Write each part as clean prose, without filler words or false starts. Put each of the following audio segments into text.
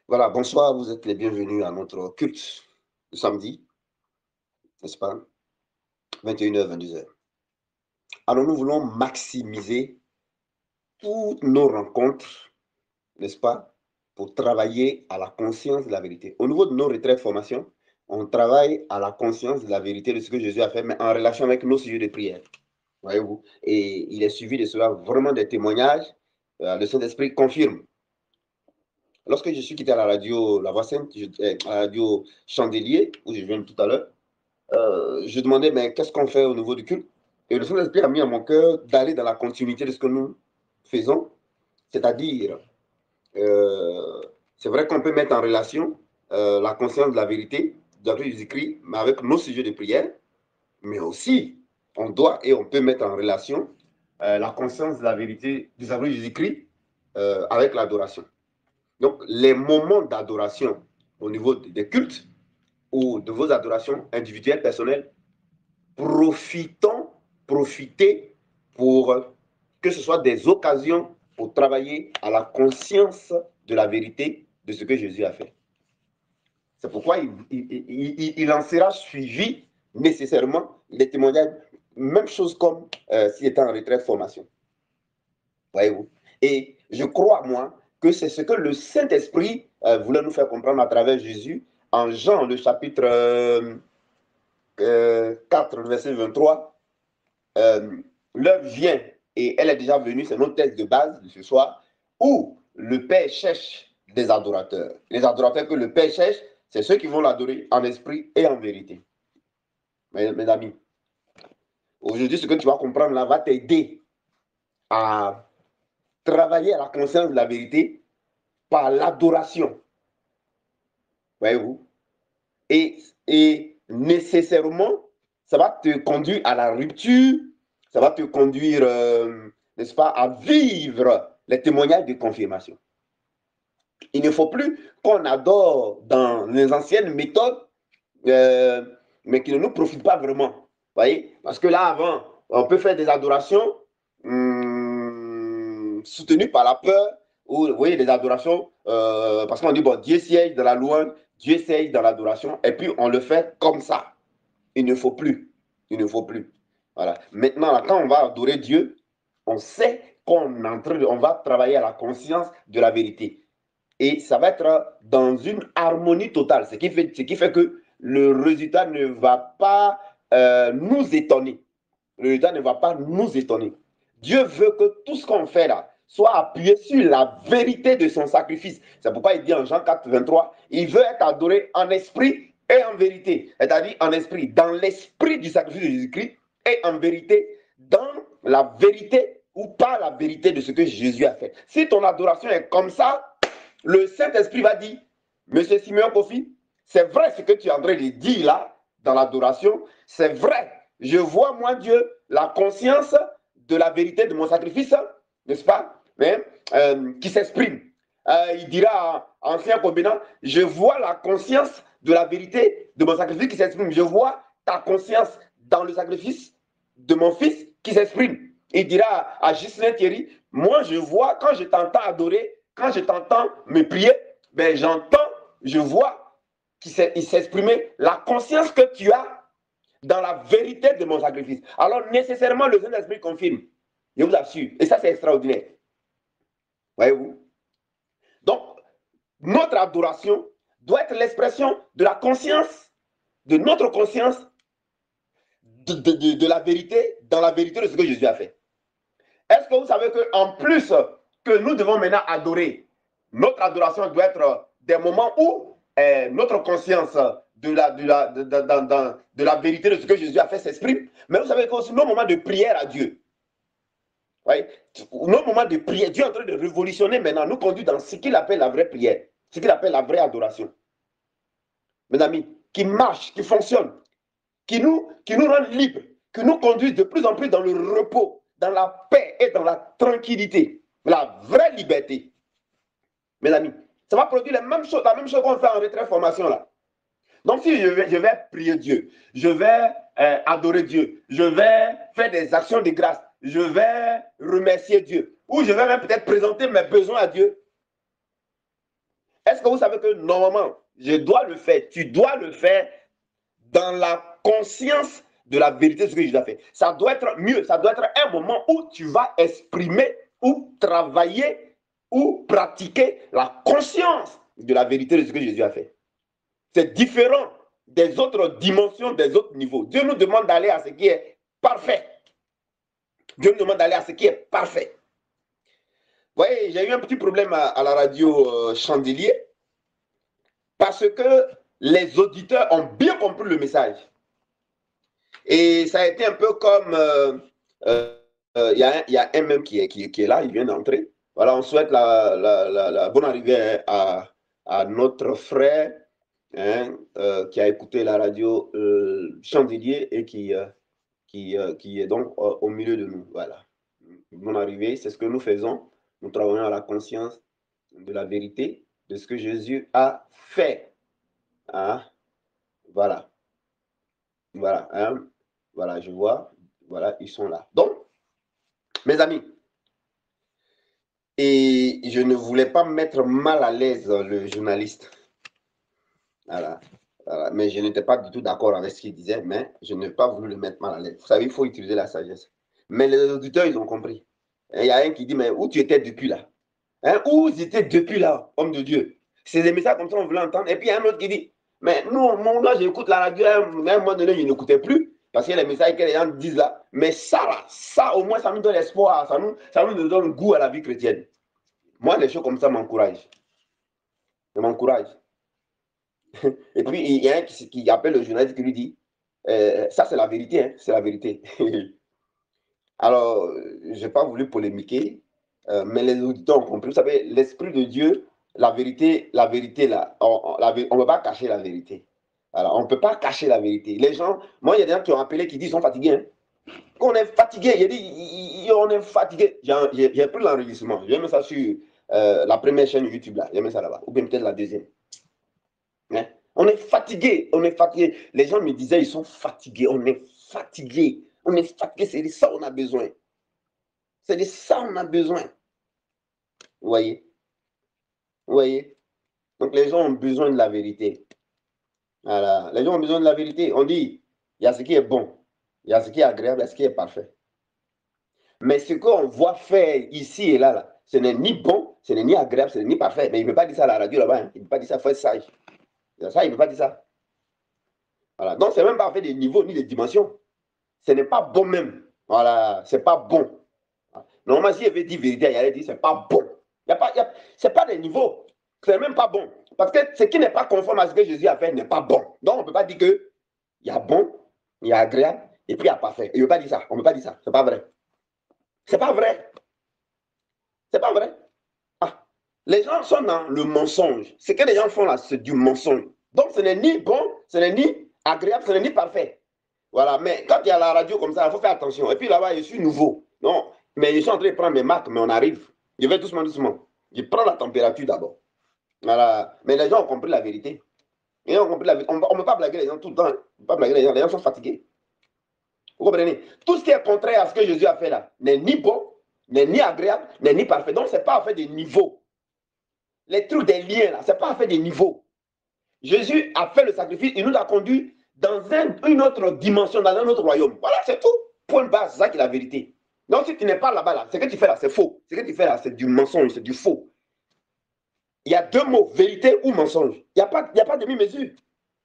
Voilà, bonsoir, vous êtes les bienvenus à notre culte de samedi, n'est-ce pas? 21h, 22h. Alors nous voulons maximiser toutes nos rencontres, n'est-ce pas? Pour travailler à la conscience de la vérité. Au niveau de nos retraites formation, on travaille à la conscience de la vérité de ce que Jésus a fait, mais en relation avec nos sujets de prière. Voyez-vous? Et il est suivi de cela vraiment des témoignages. Le Saint-Esprit confirme. Lorsque je suis quitté à la radio La Voix Sainte, à la radio Chandelier, où je viens tout à l'heure, je demandais, mais qu'est-ce qu'on fait au niveau du culte? Et le Saint-Esprit a mis à mon cœur d'aller dans la continuité de ce que nous faisons, c'est-à-dire, euh, c'est vrai qu'on peut mettre en relation la conscience de la vérité, d'après Jésus-Christ, mais avec nos sujets de prière, mais aussi, on doit et on peut mettre en relation la conscience de la vérité des de Jésus-Christ avec l'adoration. Donc, les moments d'adoration au niveau des cultes ou de vos adorations individuelles, personnelles, profitez pour que ce soit des occasions pour travailler à la conscience de la vérité de ce que Jésus a fait. C'est pourquoi il en sera suivi nécessairement les témoignages, même chose comme s'il était en retraite formation. Voyez-vous? Et je crois, moi, que c'est ce que le Saint-Esprit voulait nous faire comprendre à travers Jésus en Jean, le chapitre 4, verset 23. L'heure vient, et elle est déjà venue, c'est notre texte de base de ce soir, où le Père cherche des adorateurs. Les adorateurs que le Père cherche, c'est ceux qui vont l'adorer en esprit et en vérité. Mes amis, aujourd'hui, ce que tu vas comprendre là va t'aider à travailler à la conscience de la vérité par l'adoration. Voyez-vous? Et nécessairement, ça va te conduire à la rupture, ça va te conduire, n'est-ce pas, à vivre les témoignages de confirmation. Il ne faut plus qu'on adore dans les anciennes méthodes, mais qui ne nous profitent pas vraiment. Voyez? Parce que là, avant, on peut faire des adorations soutenues par la peur, ou vous voyez, des adorations, parce qu'on dit, bon, Dieu siège dans la louange, Dieu siège dans l'adoration, et puis on le fait comme ça. Il ne faut plus. Il ne faut plus. Voilà. Maintenant, là, quand on va adorer Dieu, on sait qu'on est en train de, on va travailler à la conscience de la vérité. Et ça va être dans une harmonie totale, ce qui fait que le résultat ne va pas nous étonner. Le résultat ne va pas nous étonner. Dieu veut que tout ce qu'on fait là soit appuyé sur la vérité de son sacrifice. C'est pourquoi il dit en Jean 4, 23, il veut être adoré en esprit et en vérité. C'est-à-dire en esprit, dans l'esprit du sacrifice de Jésus-Christ, et en vérité, dans la vérité ou pas la vérité de ce que Jésus a fait. Si ton adoration est comme ça, le Saint-Esprit va dire, Monsieur Simeon Kofi, c'est vrai ce que tu es en train de dire là, dans l'adoration, c'est vrai. Je vois, moi, Dieu, la conscience de la vérité de mon sacrifice, n'est-ce pas, qui s'exprime. Il dira, ancien combinant, je vois la conscience de la vérité de mon sacrifice qui s'exprime. Je vois ta conscience dans le sacrifice de mon fils qui s'exprime. Il dira à Ghislain Thierry, moi, je vois, quand je t'entends adorer, quand je t'entends me prier, ben j'entends, je vois qu'il s'exprimer la conscience que tu as dans la vérité de mon sacrifice. Alors nécessairement, le Saint-Esprit confirme. Je vous assure. Et ça, c'est extraordinaire. Voyez-vous? Donc, notre adoration doit être l'expression de la conscience, de notre conscience, de la vérité, dans la vérité de ce que Jésus a fait. Est-ce que vous savez qu'en plus que nous devons maintenant adorer, notre adoration doit être des moments où notre conscience de la vérité de ce que Jésus a fait s'exprime, mais vous savez que aussi nos moments de prière à Dieu. Oui, nos moments de prière, Dieu est en train de révolutionner maintenant, nous conduit dans ce qu'il appelle la vraie prière, ce qu'il appelle la vraie adoration. Mes amis, qui marche, qui fonctionne, qui nous rend libres, qui nous conduit de plus en plus dans le repos, dans la paix et dans la tranquillité, la vraie liberté. Mes amis, ça va produire la même chose qu'on fait en retraite formation là. Donc si je vais prier Dieu, je vais adorer Dieu, je vais faire des actions de grâce, je vais remercier Dieu, ou je vais même peut-être présenter mes besoins à Dieu. Est-ce que vous savez que normalement, je dois le faire, tu dois le faire dans la conscience de la vérité de ce que Jésus a fait. Ça doit être mieux, ça doit être un moment où tu vas exprimer ou travailler ou pratiquer la conscience de la vérité de ce que Jésus a fait. C'est différent des autres dimensions, des autres niveaux. Dieu nous demande d'aller à ce qui est parfait. Dieu nous demande d'aller à ce qui est parfait. Vous voyez, j'ai eu un petit problème à la radio Chandelier parce que les auditeurs ont bien compris le message. Et ça a été un peu comme, y a un même qui est là, il vient d'entrer. Voilà, on souhaite la bonne arrivée à notre frère hein, qui a écouté la radio Chandelier et qui est donc au milieu de nous. Voilà. Bonne arrivée, c'est ce que nous faisons. Nous travaillons à la conscience de la vérité, de ce que Jésus a fait. Hein? Voilà. Voilà. Hein? Voilà, je vois. Voilà, ils sont là. Donc, mes amis, et je ne voulais pas mettre mal à l'aise le journaliste. Voilà. Voilà. Mais je n'étais pas du tout d'accord avec ce qu'il disait, mais je n'ai pas voulu le mettre mal à l'aise. Vous savez, il faut utiliser la sagesse. Mais les auditeurs, ils ont compris. Il y a un qui dit, mais où tu étais depuis là? Hein? Où tu étais depuis là, homme de Dieu? C'est des messages comme ça, on voulait entendre. Et puis, il y a un autre qui dit, mais nous, moi, j'écoute la radio, à un moment donné, je n'écoutais plus. Parce qu'il y a les messages que les gens disent là. Mais ça, là, ça, au moins, ça nous donne espoir. Ça nous donne goût à la vie chrétienne. Moi, les choses comme ça m'encouragent. Ça m'encourage. Et puis, il y a un qui appelle le journaliste qui lui dit, ça, c'est la vérité, hein, c'est la vérité. Alors, je n'ai pas voulu polémiquer, mais les auditeurs ont compris. Vous savez, l'Esprit de Dieu, la vérité là, on ne peut pas cacher la vérité. Alors, on ne peut pas cacher la vérité. Les gens, moi, il y a des gens qui ont appelé, qui disent qu'ils sont fatigués. Hein. On est fatigué. Il dit, on est fatigué. J'ai pris l'enregistrement. J'ai mis ça sur la première chaîne YouTube là. J'ai mis ça là-bas. Ou bien peut-être la deuxième. Hein? On est fatigué. On est fatigué. Les gens me disaient, ils sont fatigués. On est fatigué. On est fatigué. C'est de ça qu'on a besoin. C'est de ça qu'on a besoin. Vous voyez? Vous voyez? Donc les gens ont besoin de la vérité. Voilà. Les gens ont besoin de la vérité. On dit, il y a ce qui est bon. Il y a ce qui est agréable, il y a ce qui est parfait. Mais ce qu'on voit faire ici et là, ce n'est ni bon, ce n'est ni agréable, ce n'est ni parfait. Mais il ne peut pas dire ça à la radio là-bas. Hein. Il ne peut pas dire ça, il faut être sage. Ça, il ne peut pas dire ça. Voilà. Donc, ce n'est même pas fait des niveaux ni des dimensions. Ce n'est pas bon même. Voilà. Ce n'est pas bon. Normalement, si il avait dit vérité, il allait dire ce n'est pas bon. Ce n'est pas des niveaux. Ce n'est même pas bon. Parce que ce qui n'est pas conforme à ce que Jésus a fait n'est pas bon. Donc, on ne peut pas dire qu'il y a bon, il y a agréable, et puis il y a parfait. Il ne veut pas dire ça. On ne peut pas dire ça. Ce n'est pas vrai. C'est pas vrai. C'est pas vrai. Ah. Les gens sont dans le mensonge. Ce que les gens font là, c'est du mensonge. Donc, ce n'est ni bon, ce n'est ni agréable, ce n'est ni parfait. Voilà. Mais quand il y a la radio comme ça, il faut faire attention. Et puis là-bas, je suis nouveau. Non. Mais je suis en train de prendre mes marques, mais on arrive. Je vais doucement, doucement. Je prends la température d'abord. Voilà. Mais les gens ont compris la vérité. Et on ne peut pas blaguer les gens tout le temps. On ne peut pas blaguer les gens. Les gens sont fatigués. Vous comprenez? Tout ce qui est contraire à ce que Jésus a fait là n'est ni bon, n'est ni agréable, n'est ni parfait. Donc, ce n'est pas en fait des niveaux. Les trucs des liens là, ce n'est pas en fait des niveaux. Jésus a fait le sacrifice, il nous a conduits dans une autre dimension, dans un autre royaume. Voilà, c'est tout. Point bas, c'est ça qui est la vérité. Donc, si tu n'es pas là-bas, là, ce que tu fais là, c'est faux. Ce que tu fais là, c'est du mensonge, c'est du faux. Il y a deux mots, vérité ou mensonge. Il n'y a pas demi-mesure.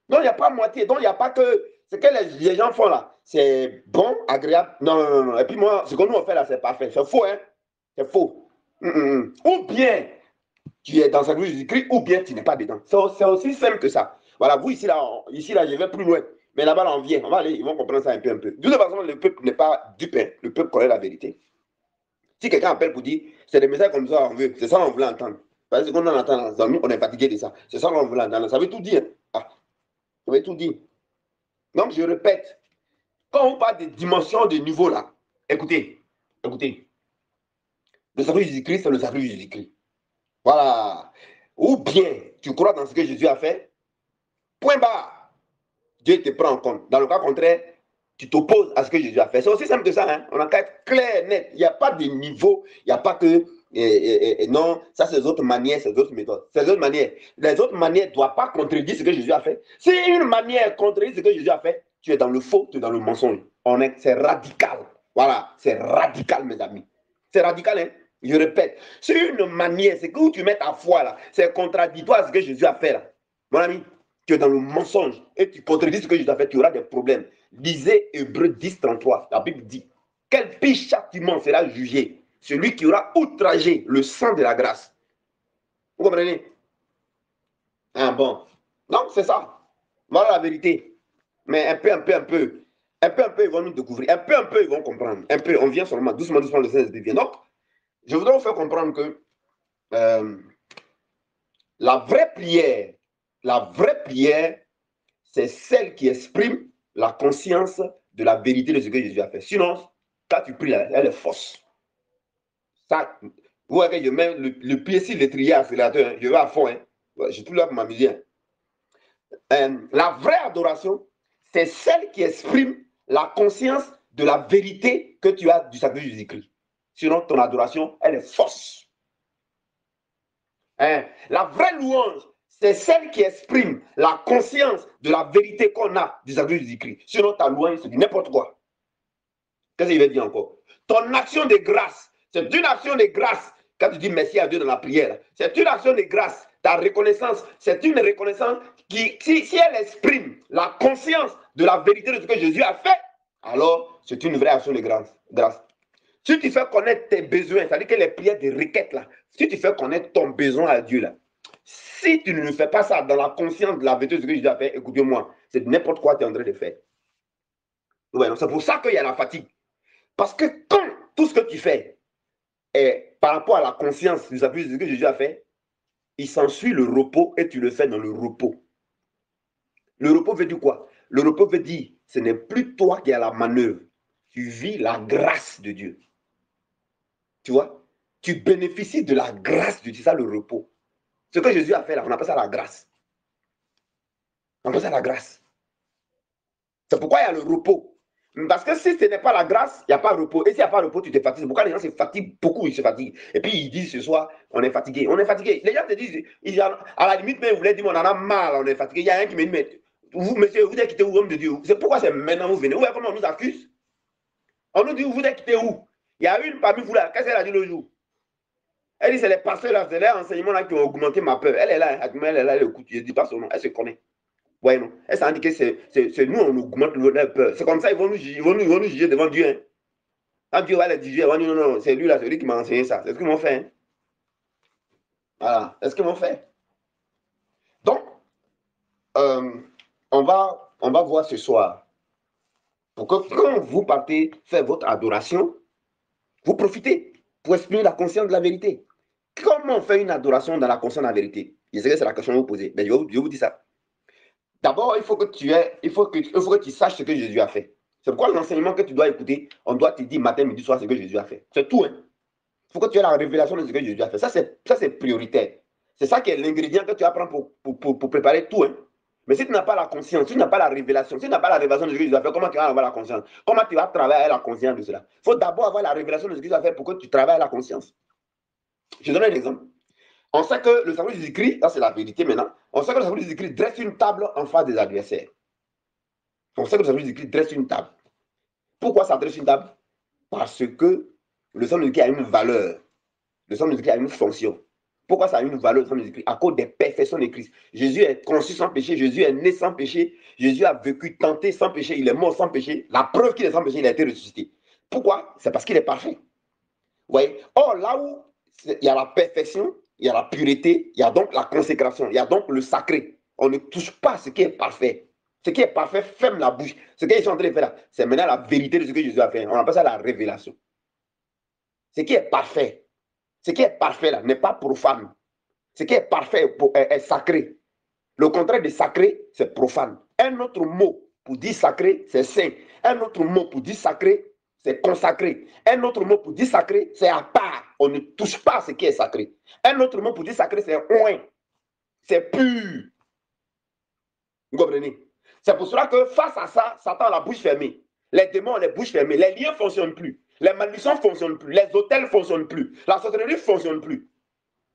Donc, il n'y a pas moitié. Donc, il n'y a pas que ce que les gens font là. C'est bon, agréable. Non, non, non. Et puis moi, ce que nous on fait là, c'est parfait. C'est faux, hein? C'est faux. Ou bien tu es dans sa vie Jésus-Christ, ou bien tu n'es pas dedans. C'est aussi simple que ça. Voilà, vous ici là, je vais plus loin. Mais là-bas, là, on vient. On va aller, ils vont comprendre ça un peu, un peu. De toute façon, le peuple n'est pas dupe. Hein. Le peuple connaît la vérité. Si quelqu'un appelle pour dire, c'est des messages comme ça, on veut. C'est ça qu'on veut entendre. Parce qu'on en entend dans nous, on est fatigué de ça. C'est ça qu'on veut entendre. Ça veut tout dire. Ah, ça veut tout dire. Donc, je répète, quand on parle de dimensions, de niveau là, écoutez, le sacrifice de Jésus-Christ, c'est le sacrifice de Jésus-Christ. Voilà. Ou bien, tu crois dans ce que Jésus a fait, point barre. Dieu te prend en compte. Dans le cas contraire, tu t'opposes à ce que Jésus a fait. C'est aussi simple que ça. Hein? On a qu'à être clair, net. Il n'y a pas de niveau, il n'y a pas que et non, ça c'est d'autres manières, c'est d'autres méthodes. C'est d'autres manières. Les autres manières ne doivent pas contredire ce que Jésus a fait. Si une manière contredit ce que Jésus a fait, tu es dans le faux, tu es dans le mensonge. C'est radical. Voilà, c'est radical, mes amis. C'est radical, hein? Je répète. Si une manière, c'est que où tu mets ta foi là, c'est contradictoire à ce que Jésus a fait là. Mon ami, tu es dans le mensonge et tu contredis ce que Jésus a fait, tu auras des problèmes. Lisez Hébreux 10, 33. La Bible dit, quel pire châtiment sera jugé celui qui aura outragé le sang de la grâce. Vous comprenez? Ah bon. Donc c'est ça. Voilà la vérité. Mais un peu, ils vont nous découvrir. Un peu, ils vont comprendre. Un peu, on vient seulement, doucement, doucement, le Saint-Esprit vient. Donc, je voudrais vous faire comprendre que la vraie prière, c'est celle qui exprime la conscience de la vérité de ce que Jésus a fait. Sinon, quand tu pries, elle est fausse. Ça, vous voyez, je mets le pied sur l'étrier accélérateur, hein, je vais à fond. Hein. Je suis tout là pour m'amuser. Hein. La vraie adoration, c'est celle qui exprime la conscience de la vérité que tu as du sacrifice de Jésus-Christ. Sinon, ton adoration, elle est fausse. Hein? La vraie louange, c'est celle qui exprime la conscience de la vérité qu'on a du sacrifice de Jésus-Christ. Sinon, ta louange, c'est du n'importe quoi. Qu'est-ce qu'il veut dire encore? Ton action de grâce, c'est une action de grâce. Quand tu dis merci à Dieu dans la prière, c'est une action de grâce. Ta reconnaissance, c'est une reconnaissance qui, si elle exprime la conscience de la vérité de ce que Jésus a fait, alors c'est une vraie action de grâce. Si tu fais connaître tes besoins, c'est-à-dire que les prières de requête, là, si tu fais connaître ton besoin à Dieu, là, si tu ne fais pas ça dans la conscience de la vérité de ce que Jésus a fait, écoutez-moi, c'est n'importe quoi que tu es en train de faire. Ouais, c'est pour ça qu'il y a la fatigue. Parce que quand tout ce que tu fais est par rapport à la conscience du sacrifice de ce que Jésus a fait, il s'ensuit le repos et tu le fais dans le repos. Le repos veut dire quoi? Le repos veut dire, ce n'est plus toi qui as la manœuvre. Tu vis la grâce de Dieu. Tu vois? Tu bénéficies de la grâce de Dieu. C'est ça le repos. Ce que Jésus a fait là, on appelle ça la grâce. On appelle ça la grâce. C'est pourquoi il y a le repos. Parce que si ce n'est pas la grâce, il n'y a pas de repos. Et s'il n'y a pas de repos, tu te fatigues. C'est pourquoi les gens se fatiguent beaucoup, ils se fatiguent. Et puis ils disent ce soir, on est fatigué. On est fatigué. Les gens te disent, à la limite, mais vous voulez dire, on en a mal, on est fatigué. Il y a un qui me dit, mais vous, monsieur, vous êtes quitté où, homme de Dieu? C'est pourquoi c'est maintenant vous venez. Vous voyez comment on nous accuse? On nous dit, vous êtes quitté où? Il y a une parmi vous là, qu'est-ce qu'elle a dit le jour? Elle dit, c'est les pasteurs là, c'est les enseignements là qui ont augmenté ma peur. Elle est là, elle écoute, je ne dis pas son nom, elle se connaît. Ouais, non. Elle s'est dit que c'est nous, on augmente leur peur. C'est comme ça, ils vont nous juger devant Dieu. Hein. Quand Dieu va les juger, ils vont dire non, c'est lui là, c'est lui qui m'a enseigné ça. C'est ce qu'ils m'ont fait. Hein. Voilà, c'est ce qu'ils m'ont fait. Donc, on va voir ce soir. Pour que quand vous partez faire votre adoration, vous profitez pour exprimer la conscience de la vérité. Comment on fait une adoration dans la conscience de la vérité? Je sais que c'est la question que vous posez. Mais je vous dis ça. D'abord, il faut que tu saches ce que Jésus a fait. C'est pourquoi l'enseignement que tu dois écouter, on doit te dire matin, midi, soir ce que Jésus a fait. C'est tout. Hein? Il faut que tu aies la révélation de ce que Jésus a fait. Ça, c'est prioritaire. C'est ça qui est l'ingrédient que tu apprends pour préparer tout. Hein? Mais si tu n'as pas la conscience, si tu n'as pas la révélation, si tu n'as pas la révélation de ce que Jésus a fait, comment tu vas avoir la conscience? Comment tu vas travailler à la conscience de cela? Il faut d'abord avoir la révélation de ce que Jésus a fait pour que tu travailles à la conscience. Je donne un exemple. On sait que le sacrifice de Jésus-Christ, ça c'est la vérité maintenant, on sait que le sacrifice de Jésus-Christ dresse une table en face des adversaires. On sait que le sacrifice de Jésus-Christ dresse une table. Pourquoi ça dresse une table? Parce que le sang de Jésus-Christ a une valeur. Le sang de Jésus-Christ a une fonction. Pourquoi ça a une valeur, le sang de Jésus-Christ? À cause des perfections de Christ. Jésus est conçu sans péché, Jésus est né sans péché, Jésus a vécu, tenté sans péché, il est mort sans péché. La preuve qu'il est sans péché, il a été ressuscité. Pourquoi? C'est parce qu'il est parfait. Vous voyez? Or, là où il y a la perfection, il y a la pureté, il y a donc la consécration, il y a donc le sacré. On ne touche pas à ce qui est parfait. Ce qui est parfait ferme la bouche. Ce qu'ils sont en train de faire là, c'est maintenant la vérité de ce que Jésus a fait. On appelle ça la révélation. Ce qui est parfait là, n'est pas profane. Ce qui est parfait est sacré. Le contraire de sacré, c'est profane. Un autre mot pour dire sacré, c'est saint. Un autre mot pour dire sacré, c'est consacré. Un autre mot pour dire sacré, c'est à part. On ne touche pas à ce qui est sacré. Un autre mot pour dire sacré, c'est oint. C'est pur. Vous comprenez? C'est pour cela que face à ça, Satan a la bouche fermée. Les démons ont les bouches fermées. Les liens ne fonctionnent plus. Les malédictions ne fonctionnent plus. Les hôtels ne fonctionnent plus. La sorcellerie ne fonctionne plus.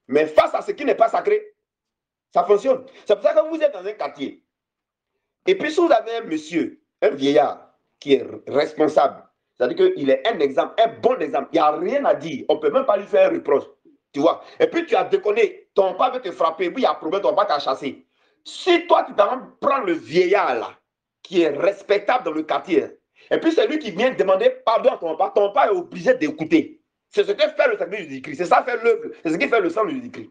Mais face à ce qui n'est pas sacré, ça fonctionne. C'est pour ça que vous êtes dans un quartier. Et puis, si vous avez un monsieur, un vieillard, qui est responsable, c'est-à-dire qu'il est un exemple, un bon exemple, il n'y a rien à dire. On ne peut même pas lui faire un reproche. Tu vois. Et puis, tu as déconné, ton père veut te frapper, puis il y a un problème, ton père t'a chassé. Si toi, tu prends le vieillard là, qui est respectable dans le quartier, et puis c'est lui qui vient demander pardon à ton père est obligé d'écouter. C'est ce que fait le sacrifice du Jésus-Christ. C'est ça fait l'œuvre. C'est ce qui fait le sang du Jésus-Christ.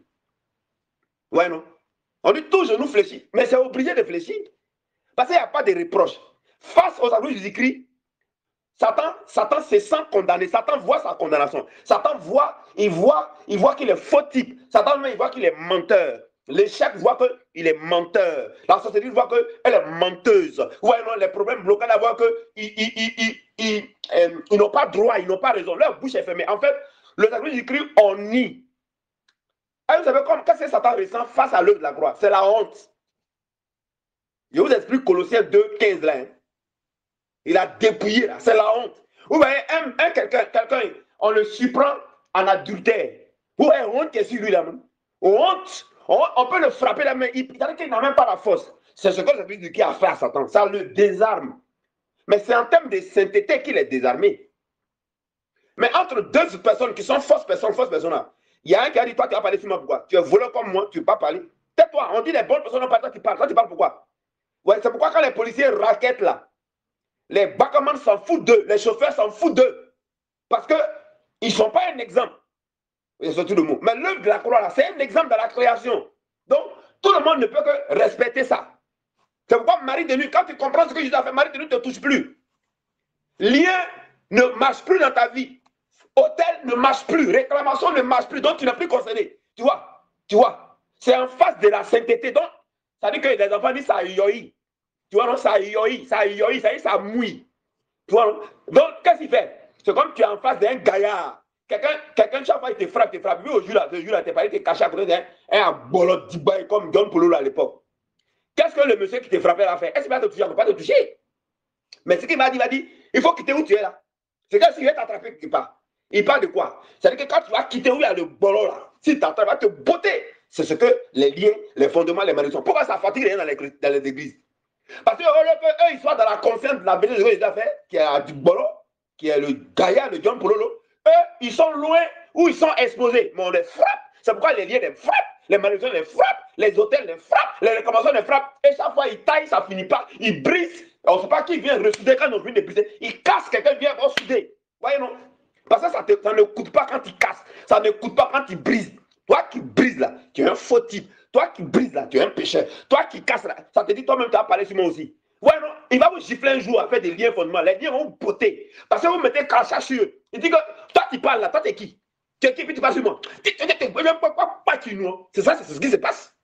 Ouais, non? On dit tout genou fléchit, mais c'est obligé de fléchir. Parce qu'il n'y a pas de reproche. Face au sacrifice du Jésus-Christ, Satan se sent condamné. Satan voit sa condamnation. Satan il voit qu'il est fautif. Satan il voit qu'il est menteur. L'échec voit qu'il est menteur. La sorcellerie voit qu'elle est menteuse. Ouais, non, les problèmes bloqués voient qu'ils n'ont pas droit, ils n'ont pas raison. Leur bouche est fermée. En fait, le sacrifice du Christ, on nie. Et vous savez qu'est-ce que Satan ressent face à l'œuvre de la croix? C'est la honte. Je vous explique Colossiens 2, 15 là. Hein. Il a dépouillé là. C'est la honte. Vous voyez, quelqu'un, on le surprend en adultère. Vous voyez, honte qui est sur lui là même. Honte. On peut le frapper la main. Il n'a même pas la force. C'est ce que le Christ qui a fait à Satan. Ça le désarme. Mais c'est en termes de sainteté qu'il est désarmé. Mais entre deux personnes qui sont fausses personnes là, il y a un qui a dit, toi, tu vas parler sur moi, pourquoi? Tu es voleur comme moi, tu ne veux pas parler. Tais-toi, on dit les bonnes personnes, non pas toi, tu parles. Toi, tu parles pourquoi? Ouais, c'est pourquoi quand les policiers raquettent là, les bacamans s'en foutent d'eux, les chauffeurs s'en foutent d'eux. Parce qu'ils ne sont pas un exemple. C'est tout le mot. Mais l'œuvre de la croix, là, c'est un exemple de la création. Donc, tout le monde ne peut que respecter ça. C'est pourquoi Marie de nuit, quand tu comprends ce que Jésus a fait, Marie de nuit ne te touche plus. Lien ne marche plus dans ta vie. Hôtel ne marche plus. Réclamation ne marche plus. Donc, tu n'es plus concerné. Tu vois. C'est en face de la sainteté. Donc, ça dit que les enfants disent ça yoï. Tu vois, non, ça yoï, ça mouille. Tu vois, non? Donc, qu'est-ce qu'il fait? C'est comme tu es en face d'un gaillard. Quelqu'un, chaque fois, il te frappe. Lui, au jour là, t'es pas, il te caché à côté d'un bolot d'Ibaï comme John Polo à l'époque. Qu'est-ce que le monsieur qui te frappait a fait? Est-ce qu'il va te toucher? Il ne va pas te toucher. Mais ce qu'il m'a dit, il faut quitter où tu es là. C'est comme s'il va t'attraper quelque part. Il parle de quoi? C'est-à-dire que quand tu vas quitter où il y a le bolot là, s'il t'attrape, il va te botter. C'est ce que les liens, les fondements, les malédictions. Pourquoi ça fatigue rien dans les églises? Parce que eux, ils soient dans la conscience de la vérité de ce que Jésus a fait, qui est du bolot, qui est le gaillard de John Pololo. Eux, ils sont loin où ils sont exposés. Mais on les frappe. C'est pourquoi les liens les frappent, les malédictions les frappent, les hôtels les frappent, les recommandations les frappent. Et chaque fois, ils taillent, ça ne finit pas. Ils brisent. On ne sait pas qui vient ressouder quand on vient de briser. Ils cassent, quelqu'un vient ressouder. Voyez, non? Parce que ça ne coûte pas quand ils cassent. Ça ne coûte pas quand ils brisent. Toi qui brises là, tu es un faux type. Toi qui brises là, tu es un pécheur. Toi qui casses là, ça te dit toi-même, tu as parlé sur moi aussi. Ouais, non, il va vous gifler un jour à faire des liens fondements. Les liens vont botter. Parce que vous mettez crachat sur eux. Il dit que toi qui parles là, toi t'es qui? Tu es qui puis tu parles sur moi? C'est ça, c'est ce qui se passe.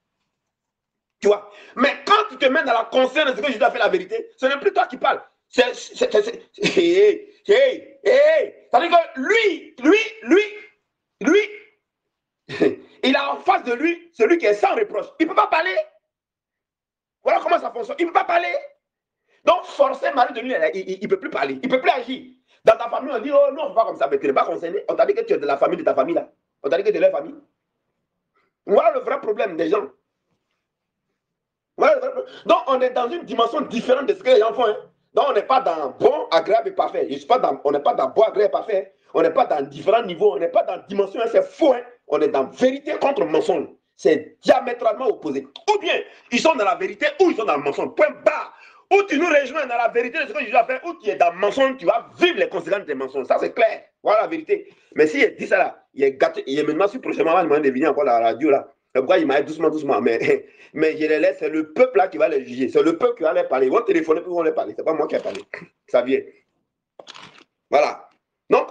Tu vois? Mais quand tu te mets dans la conscience de ce que Jésus a fait la vérité, ce n'est plus toi qui parles. C'est-à-dire que lui, il a en face de lui celui qui est sans reproche. Il ne peut pas parler. Voilà comment ça fonctionne. Il ne peut pas parler. Donc, forcer Marie de lui, il ne peut plus parler. Il ne peut plus agir. Dans ta famille, on dit, oh non, on ne fait pas comme ça, mais tu n'es pas concerné. On t'a dit que tu es de la famille de ta famille là. On t'a dit que tu es de leur famille. Voilà le vrai problème des gens. Voilà. Donc, on est dans une dimension différente de ce que les gens font. Hein. Donc, on n'est pas dans bon, agréable et parfait. On n'est pas dans bon, agréable et parfait. On n'est pas dans différents niveaux. On n'est pas dans dimension. Hein. C'est faux. Hein. On est dans vérité contre mensonge. C'est diamétralement opposé. Ou bien, ils sont dans la vérité ou ils sont dans le mensonge. Point barre. Ou tu nous rejoins dans la vérité de ce que Jésus a fait, ou tu es dans le mensonge, tu vas vivre les conséquences des mensonges. Ça, c'est clair. Voilà la vérité. Mais s'il dit ça là, il est gâté. Il est maintenant sur prochainement, il m'a deviner encore la radio là. C'est pourquoi il m'a dit doucement. Mais je les laisse, c'est le peuple là qui va les juger. C'est le peuple qui va les parler. Ils vont téléphoner pour les parler. C'est pas moi qui ai parlé. Ça vient. Voilà. Donc,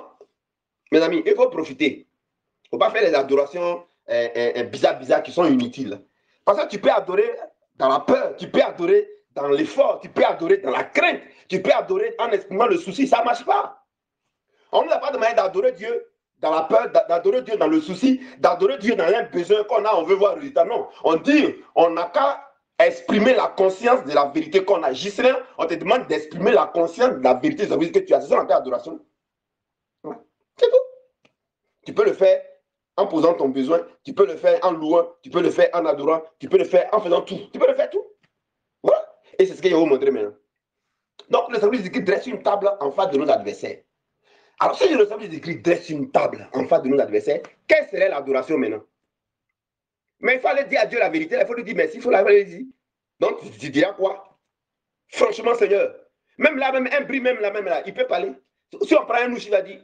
mes amis, il faut profiter. Il ne faut pas faire les adorations bizarres qui sont inutiles. Parce que tu peux adorer dans la peur, tu peux adorer dans l'effort, tu peux adorer dans la crainte, tu peux adorer en exprimant le souci. Ça ne marche pas. On ne nous a pas demandé d'adorer Dieu dans la peur, d'adorer Dieu dans le souci, d'adorer Dieu dans un besoin qu'on a, on veut voir le résultat. Non. On dit, on n'a qu'à exprimer la conscience de la vérité qu'on a. Gislain, on te demande d'exprimer la conscience de la vérité de ce que tu as. C'est ça l'adoration. Tu peux le faire en posant ton besoin, tu peux le faire en louant, tu peux le faire en adorant, tu peux le faire en faisant tout. Tu peux le faire tout. Voilà. Et c'est ce que je vais vous montrer maintenant. Donc, le service d'écrit dresse une table en face de nos adversaires. Alors, si le service d'écrit dresse une table en face de nos adversaires, quelle serait l'adoration maintenant? Mais il faut aller dire à Dieu la vérité, il faut lui dire merci, il faut lui dire. Donc, tu diras quoi? Franchement, Seigneur, même là, même un bris, même là, il peut parler. Si on prend un ouche, il va dire,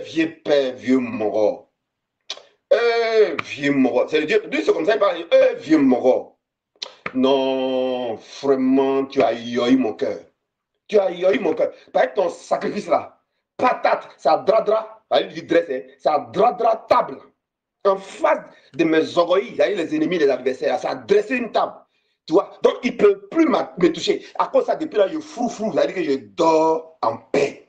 vieux père, vieux mort. Vieux mort. C'est le Dieu, c'est comme ça, il parle, vieux mort. Non, vraiment, tu as yoï mon cœur. Tu as yoï mon cœur. Par ton sacrifice là, patate, ça dradra, ça dradra table. En face de mes orgueils, les ennemis, les adversaires, ça a dressé une table. Tu vois, donc il ne peut plus me toucher. À cause de ça, depuis là, je frou, c'est-à-dire que je dors en paix.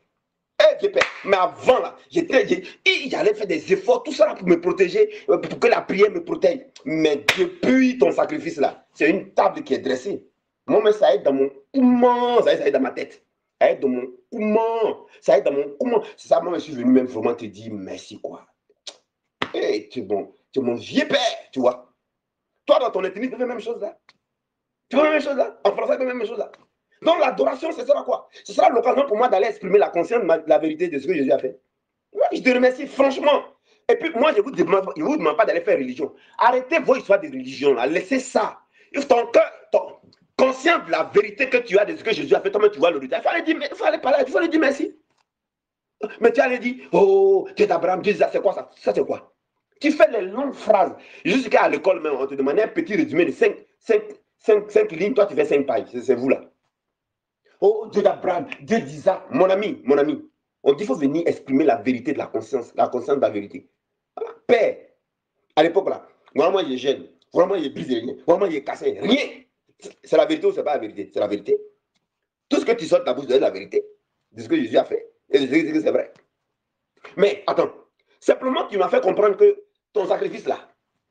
Mais avant là, j'allais faire des efforts, tout ça pour me protéger, pour que la prière me protège. Mais depuis ton sacrifice là, c'est une table qui est dressée. Moi, mais ça aide dans mon comment, ça aide dans ma tête. Ça aide dans mon comment, ça aide dans mon comment. C'est ça, moi, je suis venu même vraiment te dire merci quoi. Hey, tu es mon vieux père, tu vois. Toi, dans ton intimité, tu fais la même chose là. Tu fais la même chose là. En français, tu fais la même chose là. Donc, l'adoration, ce sera quoi? Ce sera l'occasion pour moi d'aller exprimer la conscience de la vérité de ce que Jésus a fait. Je te remercie, franchement. Et puis, moi, je ne vous demande pas d'aller faire religion. Arrêtez vos histoires de religion là. Laissez ça. Ton cœur, conscient de la vérité que tu as de ce que Jésus a fait, toi-même, tu vois le résultat. Il faut aller parler, il faut aller dire merci. Mais tu allais dire, oh, Dieu d'Abraham, Dieu d'Isaac, c'est quoi ça? Ça, c'est quoi? Tu fais les longues phrases. Jusqu'à l'école même, on te demandait un petit résumé de 5 lignes. Toi, tu fais 5 pages. C'est vous là. Oh, Dieu d'Abraham, Dieu d'Isaac. Mon ami. On dit qu'il faut venir exprimer la vérité de la conscience de la vérité. Voilà. Père, à l'époque là, moi, il est jeune. Vraiment, il est brisé. Vraiment, il est cassé. Rien. C'est la vérité ou c'est pas la vérité? C'est la vérité. Tout ce que tu sors de ta bouche, c'est la vérité. De ce que Jésus a fait. Et de ce que c'est vrai. Mais attends, simplement tu m'as fait comprendre que ton sacrifice là,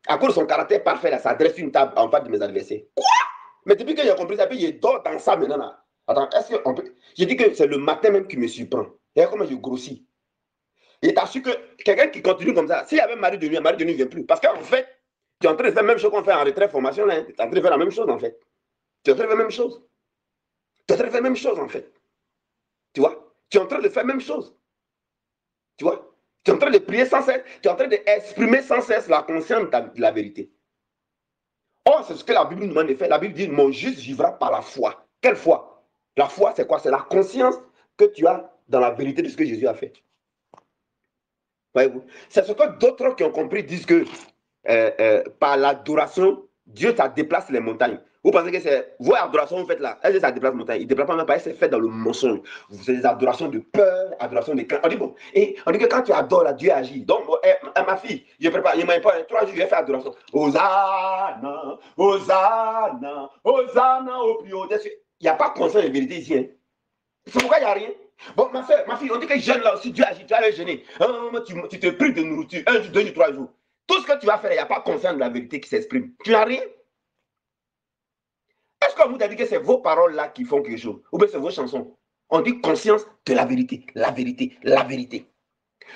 à cause de son caractère parfait là, ça dresse une table en face de mes adversaires. Quoi? Mais depuis que j'ai compris ça, puis je dors dans ça maintenant là. Attends, est-ce qu'on peut. J'ai dit que c'est le matin même qui me surprend. Regarde comment je grossis. Et t'as su que quelqu'un qui continue comme ça, s'il y avait mari de nuit ne vient plus. Parce qu'en fait, tu es en train de faire la même chose qu'on fait en retraite formation là. Tu es en train de faire la même chose en fait. Tu es en train de faire la même chose. Tu es en train de faire la même chose en fait. Tu vois? Tu es en train de faire la même chose. Tu vois? Tu es en train de prier sans cesse, tu es en train d'exprimer sans cesse la conscience de la vérité. Or, c'est ce que la Bible nous demande de faire. La Bible dit, mon juste vivra par la foi. Quelle foi? La foi, c'est quoi? C'est la conscience que tu as dans la vérité de ce que Jésus a fait. Voyez-vous? C'est ce que d'autres qui ont compris disent que par l'adoration, Dieu, ça déplace les montagnes. Vous pensez que c'est vos adorations, vous faites là, est-ce que ça déplace les montagnes? Il ne déplace pas même pas, c'est fait dans le mensonge. C'est des adorations de peur, adorations de crainte. On dit bon, et on dit que quand tu adores, là, Dieu agit. Donc, ma fille, je prépare, il m'a pas 3 jours, je vais faire adoration. Hosanna, Hosanna, Hosanna au plus haut. Il n'y a pas de conscience de vérité ici. Hein. C'est pourquoi il n'y a rien. Bon, ma soeur, ma fille, on dit que jeûne là aussi, Dieu agit, tu vas aller jeûner. Tu te prives de nourriture, 1 jour, 2 jours, 3 jours. Tout ce que tu vas faire, il n'y a pas conscience de la vérité qui s'exprime. Tu n'as rien. Est-ce qu'on vous a dit que c'est vos paroles là qui font quelque chose? Ou bien c'est vos chansons? On dit conscience de la vérité, la vérité, la vérité.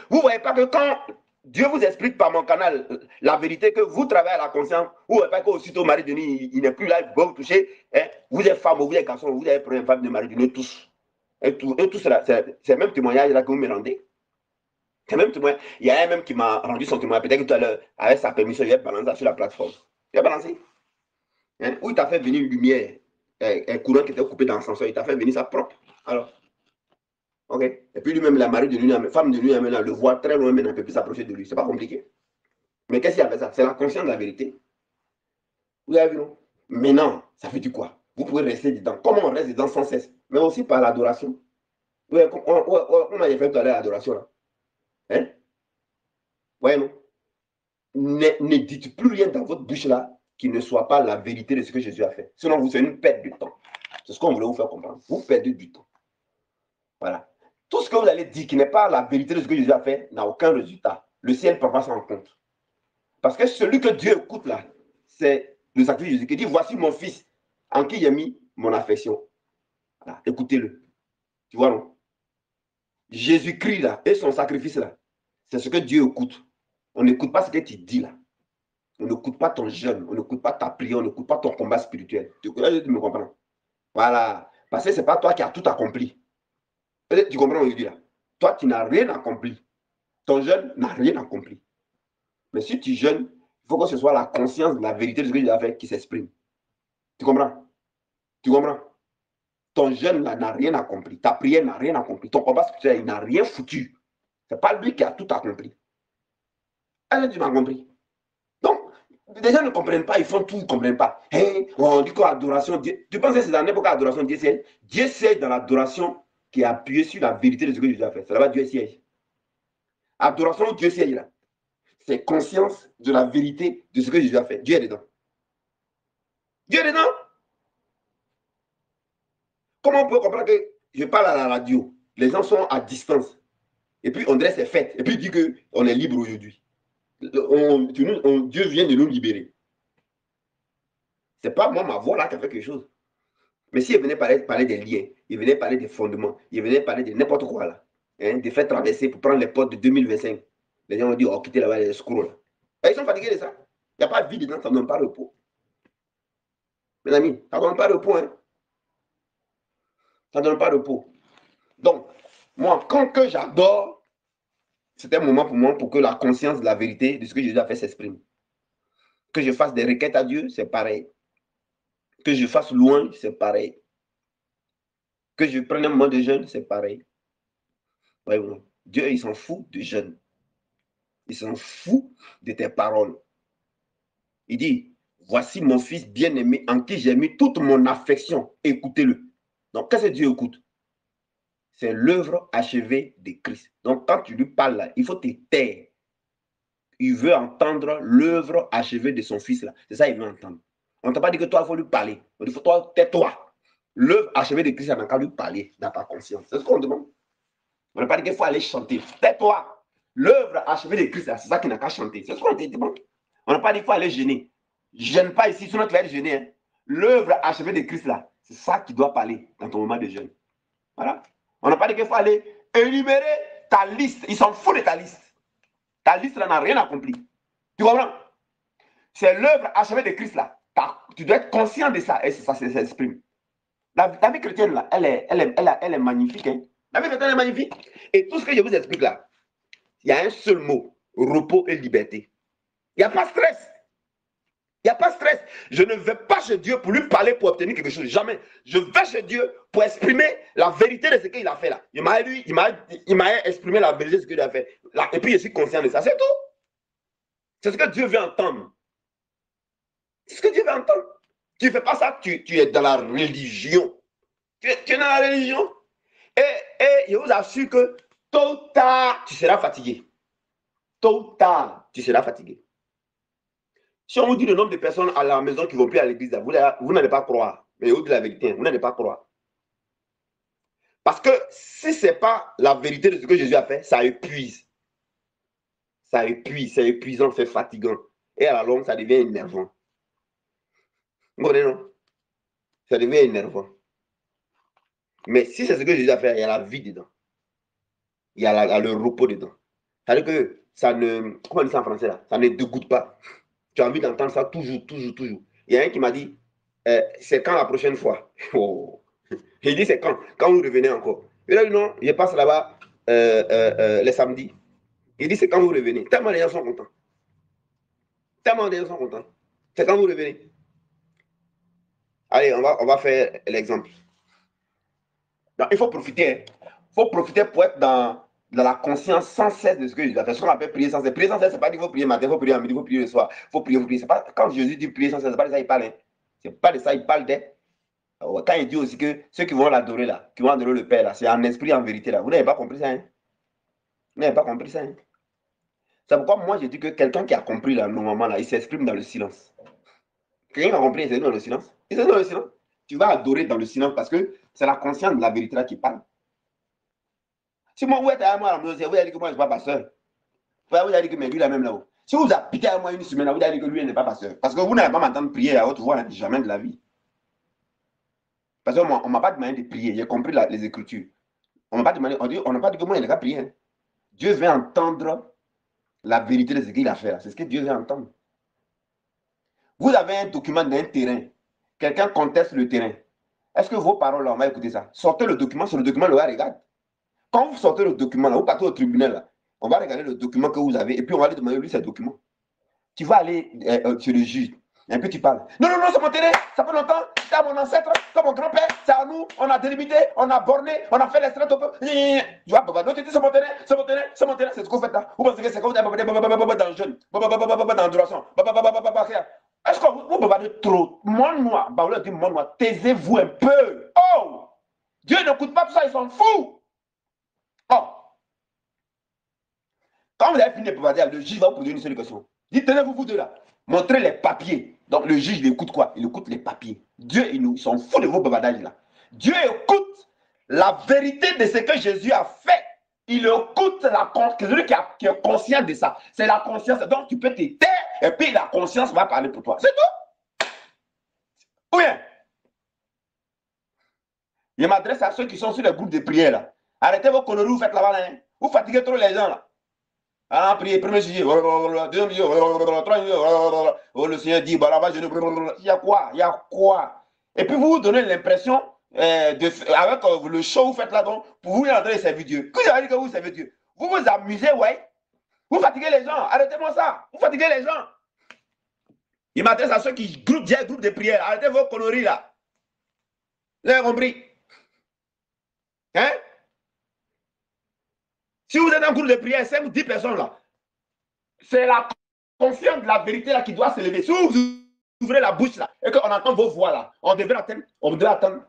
Vous ne voyez pas que quand Dieu vous explique par mon canal la vérité, que vous travaillez à la conscience, vous ne voyez pas qu'aussitôt Marie Denis, il n'est plus là, il va vous toucher. Hein? Vous êtes femme, vous êtes garçon, vous êtes première femme de Marie Denis, tous. Et tout cela, c'est le même témoignage là que vous me rendez. C'est même témoignage. Il y a un même qui m'a rendu son témoignage. Peut-être que tout à l'heure, avec sa permission, il a balancé sur la plateforme. Il a balancé. Hein? Où il t'a fait venir une lumière, un courant qui était coupé dans l'ascenseur, il t'a fait venir ça propre. Alors, ok. Et puis lui-même, la Marie de lui, femme de lui, maintenant, le voit très loin, maintenant, ne peut plus s'approcher de lui. C'est pas compliqué. Mais qu'est-ce qu'il y a avec ça? C'est la conscience de la vérité. Vous avez vu, non? Maintenant, ça fait du quoi? Vous pouvez rester dedans. Comment on reste dedans sans cesse? Mais aussi par l'adoration. On a fait tout à l'heure l'adoration là. Hein? Ouais, non? Ne dites plus rien dans votre bouche là qui ne soit pas la vérité de ce que Jésus a fait. Sinon, vous faites une perte de temps. C'est ce qu'on voulait vous faire comprendre. Vous perdez du temps. Voilà. Tout ce que vous allez dire qui n'est pas la vérité de ce que Jésus a fait n'a aucun résultat. Le ciel ne prend pas ça en compte. Parce que celui que Dieu écoute là, c'est le sacrifice de Jésus qui dit, voici mon fils en qui j'ai mis mon affection. Voilà. Écoutez-le. Tu vois, non? Jésus-Christ là et son sacrifice là, c'est ce que Dieu écoute. On n'écoute pas ce que tu dis là. On n'écoute pas ton jeûne, on n'écoute pas ta prière, on n'écoute pas ton combat spirituel. Tu me comprends? Voilà. Parce que ce n'est pas toi qui as tout accompli. Peut-être tu comprends aujourd'hui là. Toi, tu n'as rien accompli. Ton jeûne n'a rien accompli. Mais si tu jeûnes, il faut que ce soit la conscience de la vérité de ce que tu as fait qui s'exprime. Tu comprends? Tu comprends? Ton jeûne n'a rien accompli. Ta prière n'a rien accompli. Ton combat spirituel, il n'a rien foutu. Ce n'est pas lui qui a tout accompli. Est-ce que tu m'as compris? Donc, les gens ne comprennent pas, ils font tout, ils ne comprennent pas. Hey, on dit quoi, adoration, Dieu. Tu penses que c'est dans n'importe quelle adoration, Dieu siège? Dieu siège dans l'adoration qui est appuyée sur la vérité de ce que Dieu a fait. C'est là-bas Dieu siège. Adoration, Dieu siège là. C'est conscience de la vérité de ce que Jésus a fait. Dieu est dedans. Dieu est dedans. Comment on peut comprendre que je parle à la radio, les gens sont à distance, et puis on dirait c'est fête, et puis il dit qu'on est libre aujourd'hui. Dieu vient de nous libérer. C'est pas moi, ma voix là qui a fait quelque chose. Mais s'il venait parler des liens, il venait parler des fondements, il venait parler de n'importe quoi là, hein, de faire traverser pour prendre les portes de 2025, les gens vont dire, oh, quittez là-bas les escrocs là. Et ils sont fatigués de ça. Il n'y a pas de vie dedans, ça ne donne pas repos. Mes amis, ça ne donne pas repos, hein. Ça ne donne pas repos. Donc, moi, quand que j'adore, c'est un moment pour moi pour que la conscience de la vérité de ce que Jésus a fait s'exprime. Que je fasse des requêtes à Dieu, c'est pareil. Que je fasse louange, c'est pareil. Que je prenne un moment de jeûne, c'est pareil. Ouais, bon. Dieu, il s'en fout de jeûne. Il s'en fout de tes paroles. Il dit, voici mon fils bien-aimé en qui j'ai mis toute mon affection. Écoutez-le. Donc, qu'est-ce que Dieu écoute? C'est l'œuvre achevée de Christ. Donc, quand tu lui parles là, il faut te taire. Il veut entendre l'œuvre achevée de son fils là. C'est ça qu'il veut entendre. On ne t'a pas dit que toi, il faut lui parler. On dit, toi, tais-toi. L'œuvre achevée de Christ, on n'a qu'à lui parler dans ta conscience. C'est ce qu'on demande. On n'a pas dit qu'il faut aller chanter. Tais-toi. L'œuvre achevée de Christ, c'est ça qu'il n'a qu'à chanter. C'est ce qu'on te demande. On n'a pas dit qu'il faut aller gêner. Gêne pas ici, sinon tu vas être gêné. Hein. L'œuvre achevée de Christ, là, c'est ça qui doit parler dans ton moment de jeûne. Voilà. On n'a pas dit qu'il faut aller énumérer ta liste. Ils s'en foutent de ta liste. Ta liste, là, n'a rien accompli. Tu comprends? C'est l'œuvre achevée de Christ, là. Tu dois être conscient de ça et ça s'exprime. La vie chrétienne, là, elle est magnifique. Hein? La vie chrétienne est magnifique. Et tout ce que je vous explique là, il y a un seul mot, repos et liberté. Il n'y a pas de stress. Il n'y a pas de stress. Je ne vais pas chez Dieu pour lui parler pour obtenir quelque chose. Jamais. Je vais chez Dieu pour exprimer la vérité de ce qu'il a fait là. Il m'a exprimé la vérité de ce qu'il a fait. Là, et puis je suis conscient de ça. C'est tout. C'est ce que Dieu veut entendre. C'est ce que Dieu veut entendre. Tu ne fais pas ça, tu es dans la religion. Tu es dans la religion. Et je vous assure que tôt ou tard, tu seras fatigué. Tôt ou tard, tu seras fatigué. Si on vous dit le nombre de personnes à la maison qui ne vont plus à l'église, vous n'allez pas croire. Mais je vous dis la vérité, vous n'allez pas croire. Parce que si ce n'est pas la vérité de ce que Jésus a fait, ça épuise. Ça épuise, c'est épuisant, c'est fatigant. Et à la longue, ça devient énervant. Vous comprenez, non? Ça devient énervant. Mais si c'est ce que Jésus a fait, il y a la vie dedans. Il y a le repos dedans. C'est-à-dire que ça ne, comment on dit ça en français là? Ça ne dégoûte pas. Tu as envie d'entendre ça toujours, toujours, toujours. Il y a un qui m'a dit, c'est quand la prochaine fois? Oh. Il dit, c'est quand vous revenez encore. Il a dit, non, je passe là-bas les samedis. Il dit, c'est quand vous revenez. Tellement les gens sont contents. Tellement les gens sont contents. C'est quand vous revenez. Allez, on va faire l'exemple. Il faut profiter. Il faut profiter pour être dans la conscience sans cesse de ce que Jésus a fait. Ce qu'on appelle prier sans cesse. Prier sans cesse, ce n'est pas dire qu'il faut prier le matin, il faut prier le midi, il faut prier le soir. Il faut prier. Pas, quand Jésus dit prier sans cesse, ce n'est pas de ça qu'il parle. Hein. Ce n'est pas de ça qu'il parle. Quand il dit aussi que ceux qui vont l'adorer là, qui vont adorer le Père là, c'est en esprit, en vérité là. Vous n'avez pas compris ça. Hein? Vous n'avez pas compris ça. Hein? C'est pourquoi moi je dis que quelqu'un qui a compris là, normalement là, il s'exprime dans le silence. Quelqu'un qui a compris, il s'exprime dans le silence. Il s'exprime dans le silence. Tu vas adorer dans le silence parce que c'est la conscience de la vérité là qui parle. Si moi, vous êtes à moi à la maison, vous allez dire que moi je ne suis pas pasteur. Vous allez dire que mais lui là même là-haut. Si vous habitez à moi une semaine, vous allez dire que lui n'est pas pasteur. Parce que vous n'allez pas m'entendre prier à haute voix, jamais de la vie. Parce qu'on ne m'a pas demandé de prier, j'ai compris les Écritures. On n'a pas demandé, on n'a pas dit que moi il n'a pas prié. Hein. Dieu veut entendre la vérité de ce qu'il a fait là. C'est ce que Dieu veut entendre. Vous avez un document d'un terrain. Quelqu'un conteste le terrain. Est-ce que vos paroles là, on va écouter ça? Sortez le document, sur le document, le gars regarde. Quand vous sortez le document là, vous partez au tribunal là, on va regarder le document que vous avez et puis on va lui demander lui ces documents. Tu vas aller chez le juge. Et puis tu parles. Non, non, non, c'est mon terrain. Ça fait longtemps. C'est à mon ancêtre, c'est à mon grand-père. C'est à nous. On a délimité, on a borné, on a fait les strates au peuple. Tu vois, donc tu dis c'est mon terrain, c'est mon terrain, c'est mon terrain. C'est ce que vous faites là. Vous pensez que c'est comme dans le jeune, dans le droit. Est-ce que vous bavardez trop? Mon noir, Baoula dit mon noir, taisez-vous un peu. Oh! Dieu n'écoute pas tout ça, il s'en fout. Oh! Quand vous avez fini de bavarder, le juge va vous poser une seule question. Dites, tenez-vous vous deux là. Montrez les papiers. Donc le juge, il écoute quoi? Il écoute les papiers. Dieu, il s'en fout de vos bavardages là. Dieu écoute la vérité de ce que Jésus a fait. Il écoute celui qui est conscient de ça. C'est la conscience. Donc tu peux te taire et puis la conscience va parler pour toi. C'est tout. Ou bien, je m'adresse à ceux qui sont sur les groupes de prière là. Arrêtez vos conneries, vous faites là-bas là. Hein. Vous fatiguez trop les gens là. Ah, prier, premier juillet, deuxième juillet, troisième juillet, le Seigneur dit, il y a quoi? Il y a quoi? Et puis vous vous donnez l'impression, avec le show que vous faites là-dedans, pour vous entrer servir Dieu. Qui vous a dit que vous servez Dieu? Vous vous amusez, ouais? Vous fatiguez les gens, arrêtez-moi ça. Vous fatiguez les gens. Il m'adresse à ceux qui groupent de prière, arrêtez vos conneries là. Vous avez compris? Hein? Si vous êtes en groupe de prière, 5 ou 10 personnes là, c'est la conscience de la vérité là qui doit se lever. Si vous ouvrez la bouche là et qu'on entend vos voix là, on devrait attendre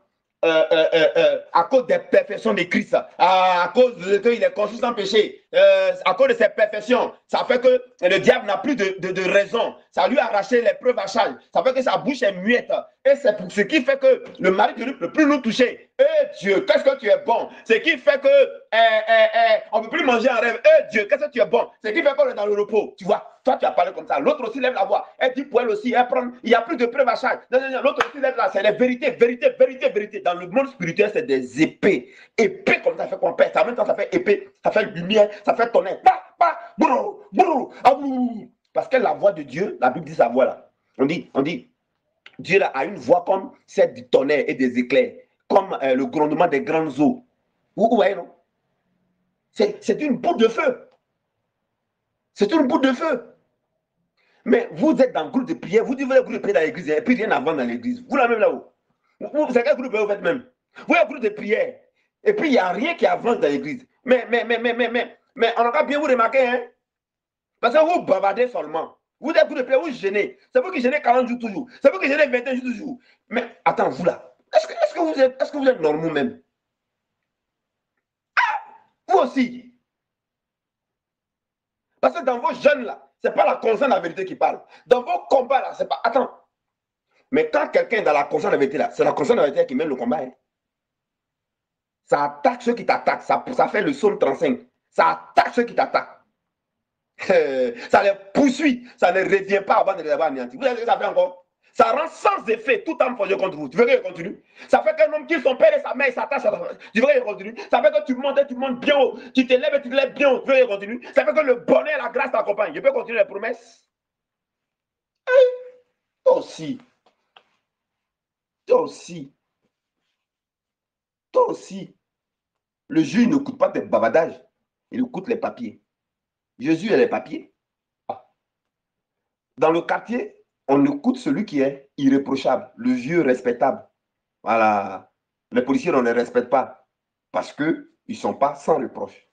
à cause des perfections de Christ, à cause de qu'il est conscient sans péché, à cause de ses perfections, ça fait que le diable n'a plus de raison. Ça lui a arraché les preuves à charge. Ça fait que sa bouche est muette. Et c'est ce qui fait que le mari de lui ne peut plus nous toucher. Eh Dieu, qu'est-ce que tu es bon. Ce qui fait que on ne peut plus manger en rêve. Eh Dieu, qu'est-ce que tu es bon. Ce qui fait qu'on est dans le repos. Tu vois, toi tu as parlé comme ça. L'autre aussi lève la voix. Elle dit pour elle aussi, elle prend. Il n'y a plus de preuves à charge. L'autre aussi lève la. C'est la vérité, vérité, vérité, vérité. Dans le monde spirituel, c'est des épées. Épée comme ça fait qu'on perd. En même temps, ça fait épée, ça fait lumière, ça fait tonnerre. Parce que la voix de Dieu, la Bible dit sa voix là. On dit, Dieu là, a une voix comme celle du tonnerre et des éclairs, comme le grondement des grandes eaux. Vous voyez, non? C'est une boule de feu. C'est une boule de feu. Mais vous êtes dans le groupe de prière, vous dites vous êtes groupe de prière dans l'église, et puis rien n'avance dans l'église. Vous là même là-haut. C'est quel groupe de prière vous faites même? Vous êtes groupe de prière, et puis il n'y a rien qui avance dans l'église. Mais on a bien vous remarquer, hein? Parce que vous bavardez seulement. Vous êtes groupe de prière, vous gênez. C'est vous qui gênez 40 jours toujours. C'est vous qui gênez 21 jours toujours. Mais attends, vous là, est-ce que vous êtes normaux même? Vous aussi. Parce que dans vos jeunes là, ce n'est pas la conscience de la vérité qui parle. Dans vos combats là, c'est pas. Attends. Mais quand quelqu'un est dans la conscience de la vérité là, c'est la conscience de la vérité qui mène le combat. Hein. Ça attaque ceux qui t'attaquent. Ça fait le psaume 35. Ça attaque ceux qui t'attaquent. Ça les poursuit. Ça ne revient pas avant de les avoir anéantis. Vous savez ce que ça fait encore? Ça rend sans effet tout en forgé contre vous. Tu veux qu'il continue? Ça fait qu'un homme qui son père et sa mère s'attachent à la... Tu veux qu'il continue? Ça fait que tu montes bien haut. Tu te lèves et tu te lèves bien haut. Tu veux qu'il continue? Ça fait que le bonheur et la grâce t'accompagnent. Je peux continuer les promesses? Toi aussi. Toi aussi. Toi aussi. Le juge n'écoute pas tes bavadages. Il écoute les papiers. Jésus a les papiers. Dans le quartier, on écoute celui qui est irréprochable, le vieux respectable. Voilà. Les policiers, on ne les respecte pas parce qu'ils ne sont pas sans reproche.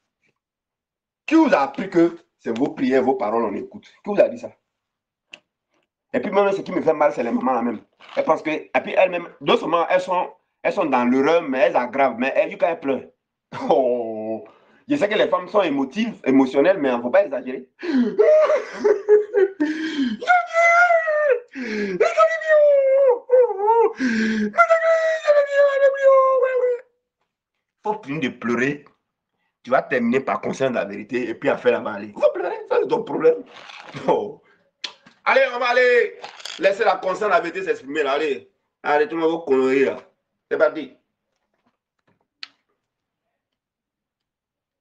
Qui vous a appris que c'est vos prières, vos paroles, on écoute? Qui vous a dit ça? Et puis même ce qui me fait mal, c'est les mamans là même. Elles pensent que, et puis elles-mêmes, non seulement elles sont dans l'horreur, mais elles aggravent, mais elles, quand elles pleurent. Oh, je sais que les femmes sont émotives, émotionnelles, mais il ne faut pas exagérer. Il faut finir de pleurer. Tu vas terminer par conscience de la vérité et puis à faire la maladie. Il faut pleurer, ça c'est ton problème. Oh. Allez, on va aller laisser la conscience de la vérité s'exprimer là. Allez, arrêtez-moi vos conneries là. C'est parti.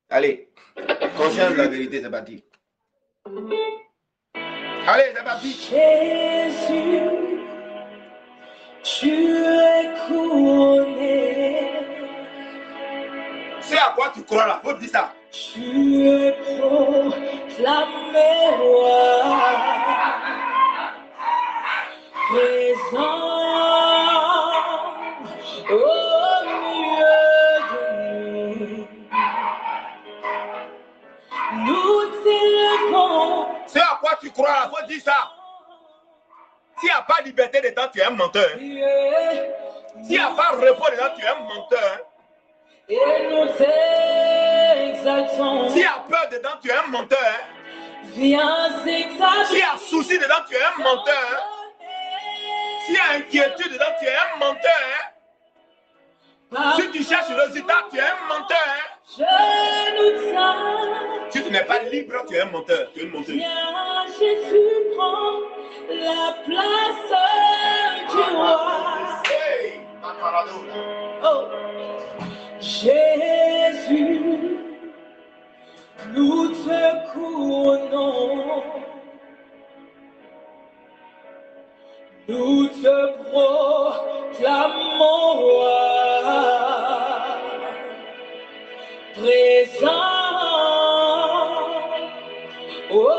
Allez, conscience de la vérité, c'est parti. Allez, c'est parti. Jésus, tu es couronné. C'est à quoi tu crois là? Faut dire ça. Tu es proclamé roi, présent au milieu de nous. Nous t'élevons. C'est à quoi tu crois là? Faut dire ça. S'il n'y a pas de liberté dedans, tu es un menteur. S'il n'y a pas de repos dedans, tu es un menteur. Et nous t'exaltons. S'il y a peur dedans, tu es un menteur. Viens s'exalter. S'il y a souci dedans, tu es un menteur. S'il y a inquiétude dedans, tu es un menteur. Si tu cherches le résultat, tu es un menteur. Si tu n'es pas libre, tu es un menteur. Tu es une menteuse. Viens, Jésus, prends la place du roi. Oh. Jésus, nous te couronnons. Nous te proclamons roi, présent au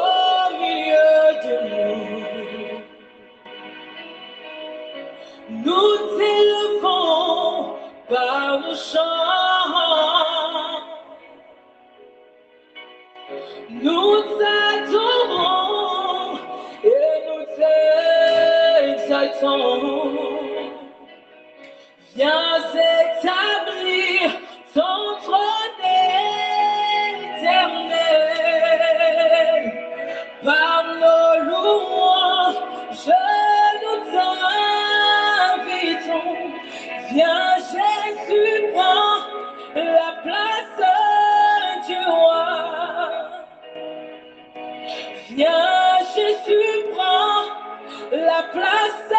milieu de nous. Nous t'élevons par nos chants. Nous t'adorons et nous t'exaltons. Viens établir ton trône éternel. Par nos louanges, nous t'invitons. Viens, Jésus, prends la place du roi. Viens, Jésus, prends la place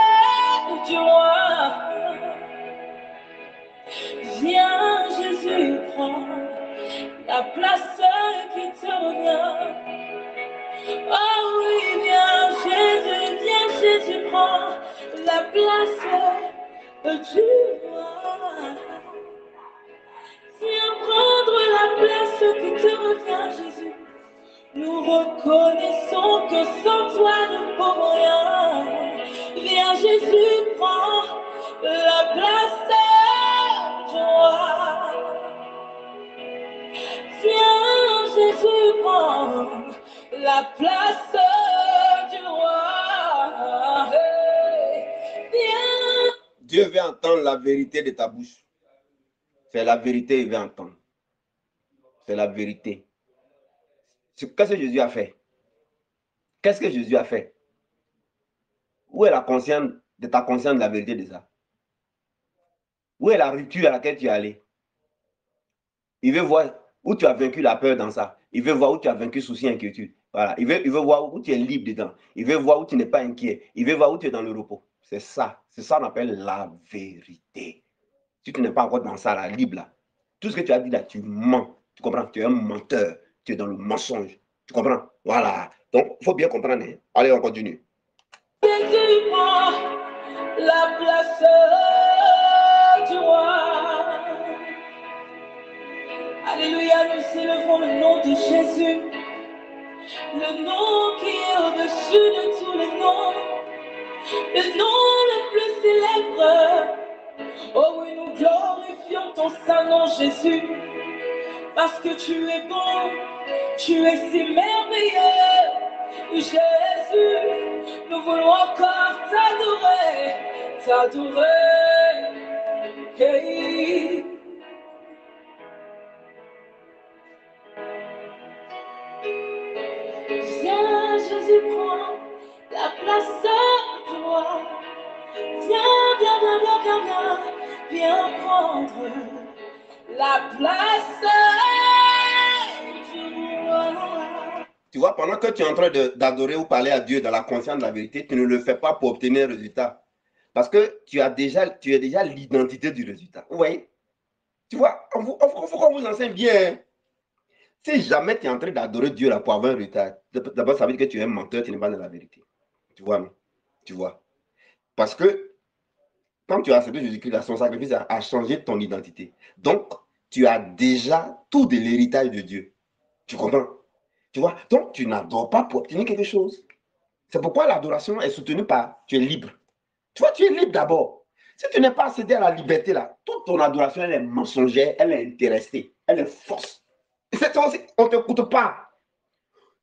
du roi. Viens, Jésus, prends la place qui te revient. Oh oui, viens, Jésus, prends la place du roi. Viens prendre la place qui te revient, Jésus. Nous reconnaissons que sans toi nous ne pouvons rien. Viens, Jésus, prends la place du roi. Viens, Jésus, prends la place du roi. Viens. Dieu veut entendre la vérité de ta bouche. C'est la vérité, il veut entendre. C'est la vérité. Qu'est-ce que Jésus a fait? Qu'est-ce que Jésus a fait? Où est la conscience de ta conscience de la vérité de ça? Où est la rupture à laquelle tu es allé? Il veut voir où tu as vaincu la peur dans ça. Il veut voir où tu as vaincu souci, inquiétude. Voilà. Il veut voir où tu es libre dedans. Il veut voir où tu n'es pas inquiet. Il veut voir où tu es dans le repos. C'est ça. C'est ça qu'on appelle la vérité. Si tu n'es pas encore dans ça, là, libre, là, tout ce que tu as dit là, tu mens. Tu comprends? Tu es un menteur. Tu es dans le mensonge. Tu comprends? Voilà. Donc, il faut bien comprendre. Hein? Allez, on continue. Jésus prend la place du roi. Alléluia, nous célébrons le nom de Jésus. Le nom qui est au-dessus de tous les noms. Le nom le plus célèbre. Oh oui, nous glorifions ton saint nom, Jésus. Parce que tu es bon, tu es si merveilleux. Jésus, nous voulons encore t'adorer, t'adorer. Hey. Viens, Jésus, prends la place du roi. Viens, viens, viens, viens, viens, viens, viens prendre la place du roi. Tu vois, pendant que tu es en train d'adorer ou parler à Dieu dans la conscience de la vérité, tu ne le fais pas pour obtenir un résultat. Parce que tu es déjà l'identité du résultat. Vous voyez? Tu vois, il faut qu'on vous enseigne bien. Si jamais tu es en train d'adorer Dieu là pour avoir un retard, d'abord ça veut dire que tu es un menteur, tu n'es pas dans la vérité. Tu vois, non? Tu vois. Parce que quand tu as accepté Jésus-Christ, son sacrifice a changé ton identité. Donc, tu as déjà tout de l'héritage de Dieu. Tu comprends? Tu vois? Donc, tu n'adores pas pour obtenir quelque chose. C'est pourquoi l'adoration est soutenue par tu es libre. Tu vois, tu es libre d'abord. Si tu n'es pas cédé à la liberté, là, toute ton adoration, elle est mensongère, elle est intéressée, elle est fausse. On ne t'écoute pas.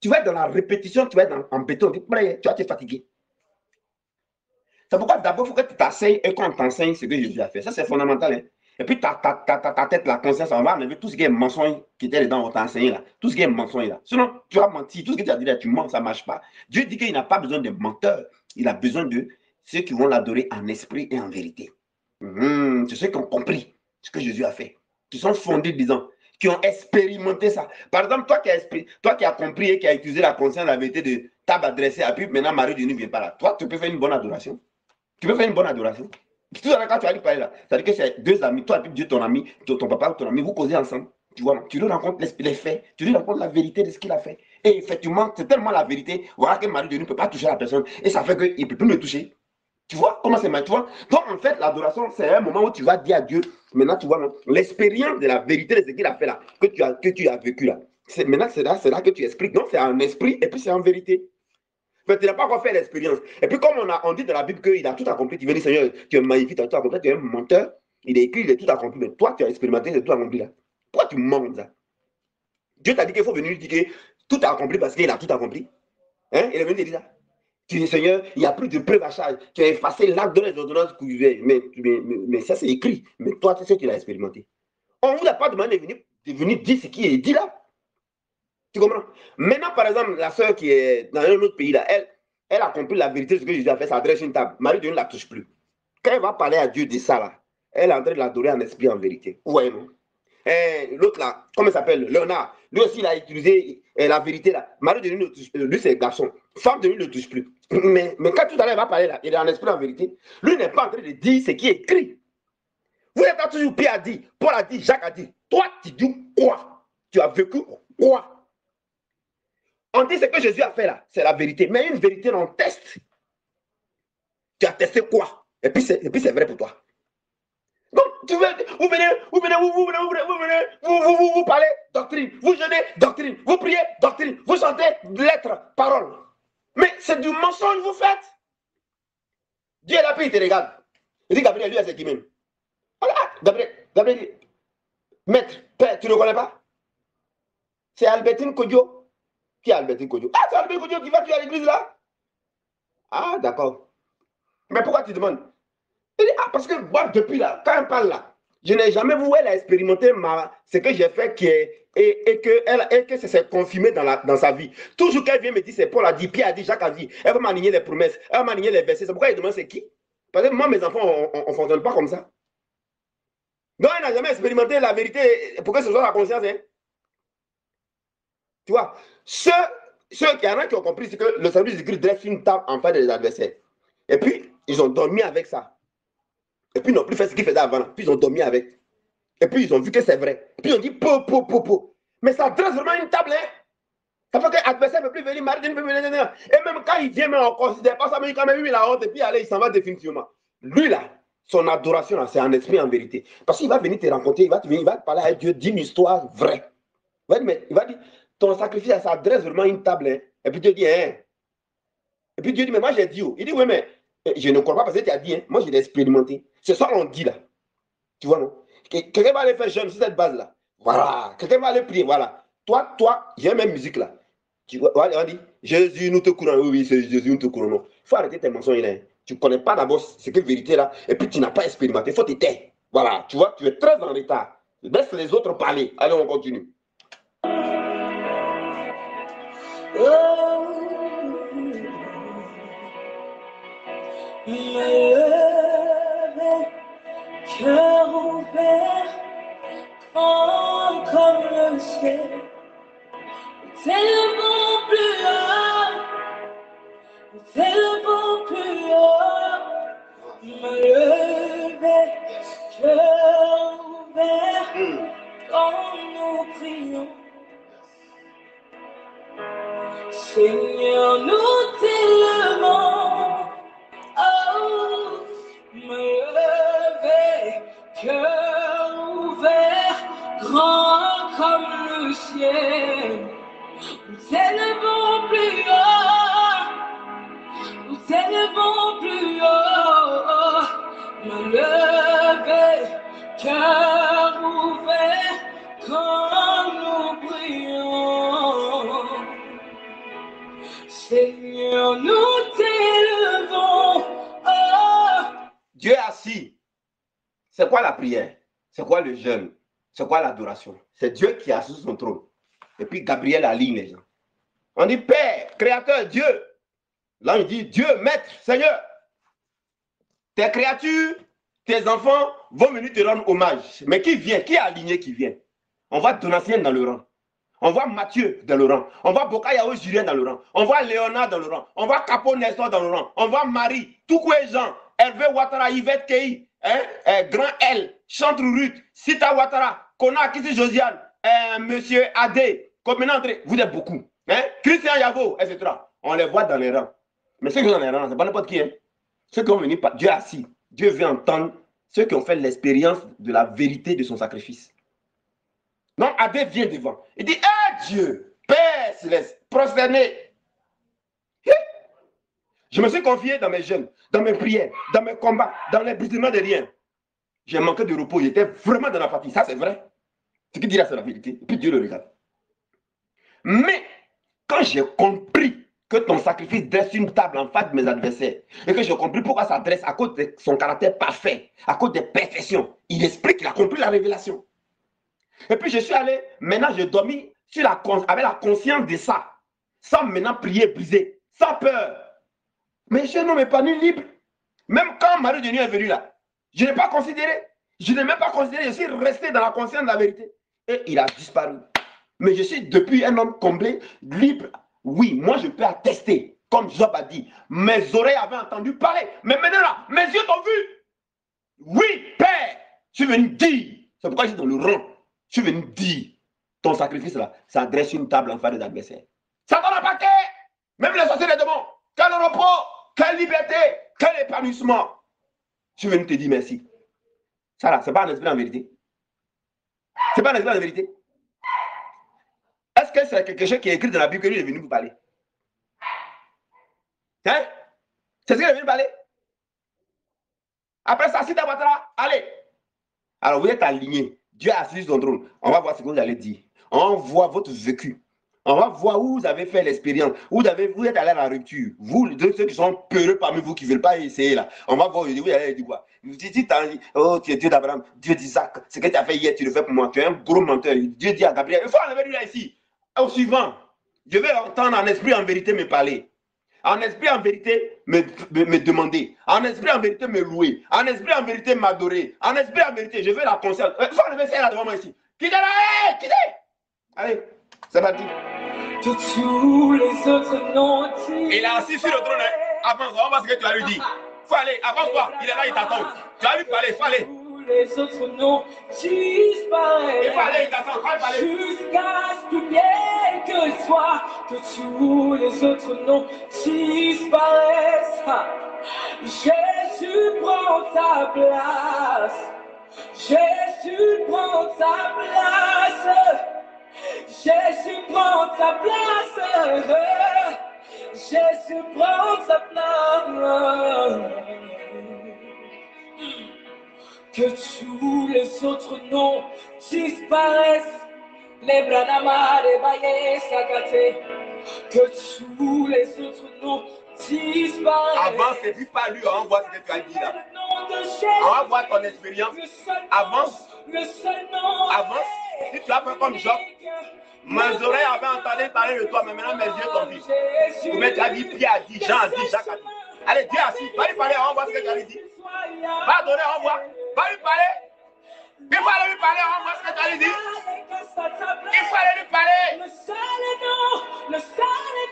Tu vas être dans la répétition, tu vas être en béton, tu vas être fatigué. C'est pourquoi d'abord, il faut que tu t'asseyes et qu'on t'enseigne ce que Jésus a fait. Ça, c'est fondamental. Hein? Et puis, ta tête, la conscience, on va enlever tout ce qui est mensonge qui était dedans, on t'a enseigné là. Tout ce qui est mensonge là. Sinon, tu vas mentir. Tout ce que tu as dit là, tu mens, ça ne marche pas. Dieu dit qu'il n'a pas besoin de menteurs. Il a besoin de ceux qui vont l'adorer en esprit et en vérité. C'est ceux qui ont compris ce que Jésus a fait. Qui sont fondés disant, qui ont expérimenté ça. Par exemple, toi qui as compris et qui as utilisé la conscience, la vérité de t'adresser à puis maintenant Marie de ne vient pas là. Toi, tu peux faire une bonne adoration. Tu peux faire une bonne adoration. Tout à l'heure, quand tu as parler là, ça veut dire que c'est deux amis, toi et Dieu, ton ami, ton papa ou ton ami, vous causez ensemble. Tu vois, tu lui racontes les faits, tu lui racontes la vérité de ce qu'il a fait. Et effectivement, c'est tellement la vérité, voilà que Marie de ne peut pas toucher la personne. Et ça fait qu'il ne peut plus me toucher. Tu vois comment c'est maintenant? Donc, en fait, l'adoration, c'est un moment où tu vas dire à Dieu, maintenant, tu vois, l'expérience de la vérité de ce qu'il a fait là, que tu as vécu là. Maintenant, c'est là que tu expliques. Donc, c'est en esprit et puis c'est en vérité. Mais tu n'as pas encore fait l'expérience. Et puis, comme on dit dans la Bible qu'il a tout accompli, tu veux dire, Seigneur, tu es magnifique, tu as tout accompli, tu es un menteur. Il est écrit, il est tout accompli. Mais toi, tu as expérimenté, c'est tout accompli là. Pourquoi tu mens comme ça? Dieu t'a dit qu'il faut venir lui dire que tout a accompli parce qu'il a tout accompli. Hein? Il est venu te dire ça. Tu dis, Seigneur, il n'y a plus de preuve à charge. Tu as effacé l'acte de les ordonnances que mais ça, c'est écrit. Mais toi, tu sais qu'il a expérimenté. On ne vous a pas demandé de venir dire ce qui est dit là. Tu comprends? Maintenant, par exemple, la soeur qui est dans un autre pays, là, elle a compris la vérité de ce que Jésus a fait, ça adresse une table. Marie de ne la touche plus. Quand elle va parler à Dieu de ça, là, elle est en train de l'adorer en esprit, en vérité. Ouais, non? L'autre, là, comment il s'appelle? Léonard. Lui aussi, il a utilisé la vérité, là. Marie de ne touche plus. Lui, c'est garçon. Femme de lui ne le touche plus. Mais quand tout à l'heure, il va parler, là, il est en esprit, en vérité. Lui n'est pas en train de dire ce qui est écrit. Vous n'êtes pas toujours Pierre a dit, Paul a dit, Jacques a dit. Toi, tu dis quoi? Tu as vécu quoi? On dit ce que Jésus a fait là, c'est la vérité. Mais une vérité, on teste. Tu as testé quoi? Et puis c'est vrai pour toi. Donc, vous parlez doctrine, vous jeûnez doctrine, vous priez doctrine, vous chantez lettres, paroles. Mais c'est du mensonge vous faites. Dieu là, puis il te regarde. Il dit, Gabriel, lui, c'est qui même? Voilà, Gabriel dit, maître, père, tu ne le connais pas? C'est Albertine Kodjo. Qui est Albertine Kodjo? Ah, c'est Albertine Kodjo qui va tuer à l'église là? Ah, d'accord. Mais pourquoi tu demandes? Il dit, ah, parce que moi, depuis là, quand elle parle là, je n'ai jamais vu elle a expérimenté ce que j'ai fait et que ça s'est confirmé dans sa vie. Toujours qu'elle vient me dire, c'est Paul a dit, Pierre a dit, Jacques a dit, elle va m'aligner les promesses, elle va m'aligner les versets. C'est pourquoi il demande c'est qui? Parce que moi, mes enfants, on ne fonctionne pas comme ça. Donc, elle n'a jamais expérimenté la vérité pour que ce soit la conscience. Hein? Tu vois, ceux qui ont compris, c'est que le service de Christ dresse une table en face des adversaires. Et puis, ils ont dormi avec ça. Et puis, ils n'ont plus fait ce qu'ils faisaient avant. Puis, ils ont dormi avec. Et puis, ils ont vu que c'est vrai. Et puis, ils ont dit, po. Mais ça dresse vraiment une table. Hein? Ça fait que l'adversaire ne peut plus venir, Marie ne peut plus venir. Et même quand il vient, on ne considère pas ça, mais quand même, il a honte. Et puis, allez, il s'en va définitivement. Lui, là, son adoration, là, c'est en esprit, en vérité. Parce qu'il va venir te rencontrer, il va te parler à Dieu d'une histoire vraie. Il va dire, ton sacrifice, ça adresse vraiment une table. Hein? Et puis Dieu dit, hein? Et puis Dieu dit, mais moi j'ai dit, oh. Il dit, oui, mais je ne crois pas parce que tu as dit, hein? Moi je l'ai expérimenté. C'est ça qu'on dit là. Tu vois, non? Quelqu'un va aller faire jeûne sur cette base-là. Voilà. Quelqu'un va aller prier, voilà. Toi, j'ai même musique là. Tu vois, on dit, Jésus, nous te courons. Oui, c'est Jésus, nous te courons. Il faut arrêter tes mensonges là. Hein? Tu ne connais pas d'abord ce que vérité là, et puis tu n'as pas expérimenté. Il faut te taire. Voilà, tu vois, tu es très en retard. Laisse les autres parler. Allez, on continue. Me lever, cœur ouvert, comme le ciel, tellement plus haut, tellement plus haut. Me lever, cœur ouvert, quand nous prions, lever, cœur ouvert, grand comme le ciel. Nous élevons plus haut, nous élevons plus haut. Me lever, cœur ouvert, quand nous prions. Seigneur, nous t'élevons. Oh. Dieu est assis. C'est quoi la prière? C'est quoi le jeûne? C'est quoi l'adoration? C'est Dieu qui est assis sur son trône. Et puis Gabriel aligne les gens. On dit Père, Créateur, Dieu. Là, il dit Dieu, Maître, Seigneur. Tes créatures, tes enfants vont venir te rendre hommage. Mais qui vient? Qui est aligné qui vient? On voit Donatien dans le rang. On voit Mathieu dans le rang. On voit Bokayao Julien dans le rang. On voit Léonard dans le rang. On voit Capo Nestor dans le rang. On voit Marie, Toukoué Jean, Hervé Ouattara, Yvette Kei, Grand L, Chantre Ruth, Sita Ouattara, Kona Kisi Josiane, Monsieur Adé, Communant André, vous êtes beaucoup. Christian Yavo, etc. On les voit dans les rangs. Mais ceux qui sont dans les rangs, c'est pas n'importe qui. Ceux qui ont venu par Dieu assis. Dieu veut entendre ceux qui ont fait l'expérience de la vérité de son sacrifice. Donc Adé vient devant. Il dit, Dieu, Père céleste, prosterné. Je me suis confié dans mes jeûnes, dans mes prières, dans mes combats, dans les brisements de rien. J'ai manqué de repos, j'étais vraiment dans la fatigue. Ça, c'est vrai. Ce qu'il dit là, c'est la vérité. Et puis Dieu le regarde. Mais quand j'ai compris que ton sacrifice dresse une table en face de mes adversaires, et que j'ai compris pourquoi ça dresse à cause de son caractère parfait, à cause des perfections, il explique qu'il a compris la révélation. Et puis je suis allé, maintenant j'ai dormi avec la conscience de ça, sans maintenant prier, briser, sans peur. Mais je ne m'épanouis libre. Même quand Marie de Nuit est venue là, je n'ai pas considéré. Je n'ai même pas considéré, je suis resté dans la conscience de la vérité. Et il a disparu. Mais je suis depuis un homme comblé, libre. Oui, moi je peux attester, comme Job a dit. Mes oreilles avaient entendu parler. Mais maintenant là, mes yeux t'ont vu. Oui, Père, je suis venu dire. C'est pourquoi je suis dans le rang. Je suis venu dire, ton sacrifice là, ça dresse une table en face des adversaires. Ça donne un paquet. Même les sorciers les démons. Quel repos, quelle liberté, quel épanouissement. Je suis venu te dire merci. Ça là, c'est pas un esprit en vérité. C'est pas un esprit en vérité. Est-ce que c'est quelque chose qui est écrit dans la Bible que lui est venu vous parler? Hein? C'est ce qu'il est venu parler? Après ça, si t'as Ouattara, allez. Alors vous êtes alignés. Dieu a assis sur son trône. On va voir ce que vous allez dire. On voit votre vécu. On va voir où vous avez fait l'expérience. Vous êtes allé à la rupture. Vous, ceux qui sont peureux parmi vous, qui ne veulent pas essayer là. On va voir, vous allez dire quoi? Vous dites, oh, tu es Dieu d'Abraham, Dieu d'Isaac. Ce que tu as fait hier, tu le fais pour moi. Tu es un gros menteur. Dieu dit à Gabriel, il faut enlever lui là ici. Au suivant, je vais entendre en esprit, en vérité, me parler. En esprit, en vérité, me demander. En esprit, en vérité, me louer. En esprit, en vérité, m'adorer. En esprit, en vérité, je veux la conscience. Il faut enlever ça là devant moi ici. Quittez là, quittez. Allez, c'est parti. Que tous les autres noms. Il est assis sur le trône. Avance, on va voir ce que tu vas lui dire. Il faut aller, avance-toi. Il est là, il t'attend. Tu vas lui parler, il faut aller. Les autres noms disparaissent. Il faut aller, il t'attend, il faut aller. Jusqu'à ce que bien que soit, que tous les autres noms disparaissent. Jésus prend ta place. Jésus prend ta place. Jésus prend ta place. Jésus prend ta place. Que tous les autres noms disparaissent. Les Branama, les Baye, Sakate. Que tous les autres noms disparaissent. Avance et puis pas lui, on voit ce que tu as dit là. On va voir ton expérience. Avance. Avance. Si tu as fait comme Job, mes oreilles avaient entendu parler de toi, mais maintenant mes yeux t'ont vu. Ou bien tu as dit, Pierre a dit, Jean a dit, Jacques a dit. Allez, Dieu assis, va lui parler, on va voir ce que tu as dit. Va adorer, on voit. Va lui parler. Il faut aller lui parler, on va voir ce que tu as dit. Il faut aller lui parler. Le seul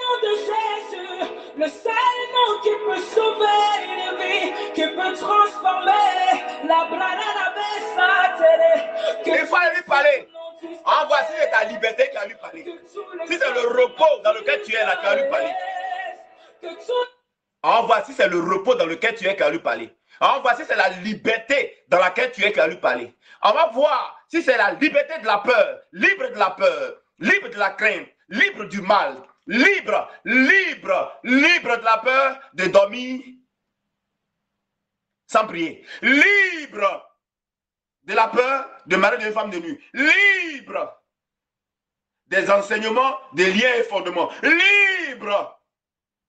nom de Jésus, le seul nom qui peut sauver une vie, qui peut transformer la banane à télé. Il faut aller lui parler. On voit si c'est ta liberté qui a lui parler. Si c'est le repos dans lequel tu es là, qui a lui parler. On voit si c'est le repos dans lequel tu es qui a lui parler. On va voir si c'est la liberté dans laquelle tu es qui va lui parler. On va voir si c'est la liberté de la peur, libre de la peur, libre de la crainte, libre du mal, libre de la peur de dormir sans prier, libre de la peur de marier d'une femme de nuit, libre des enseignements, des liens et fondements, libre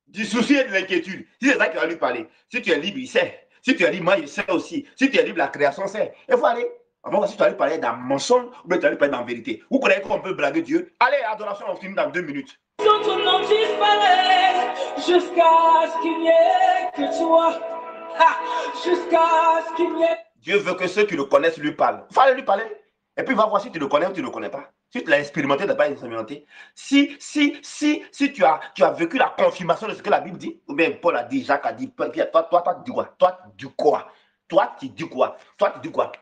du souci et de l'inquiétude. Si c'est ça qui va lui parler, si tu es libre, il sait. Si tu es libre, moi, il sait aussi. Si tu es libre, la création sait. Il faut aller. Avant, si tu vas lui parler d'un mensonge ou bien tu vas lui parler dans la vérité. Vous connaissez qu'on peut blaguer Dieu. Allez, adoration, on finit dans 2 minutes. Ton nom disparaît jusqu'à ce qu'il n'y ait que toi. Jusqu'à ce qu'il n'y ait. Dieu veut que ceux qui le connaissent lui parlent. Il faut aller lui parler. Et puis, il va voir si tu le connais ou tu ne le connais pas. Si tu l'as expérimenté, tu n'as pas expérimenté. Si tu as vécu la confirmation de ce que la Bible dit, ou bien Paul a dit, Jacques a dit, toi, tu dis quoi? Toi, tu dis quoi? Toi, tu dis quoi? Toi, tu dis quoi?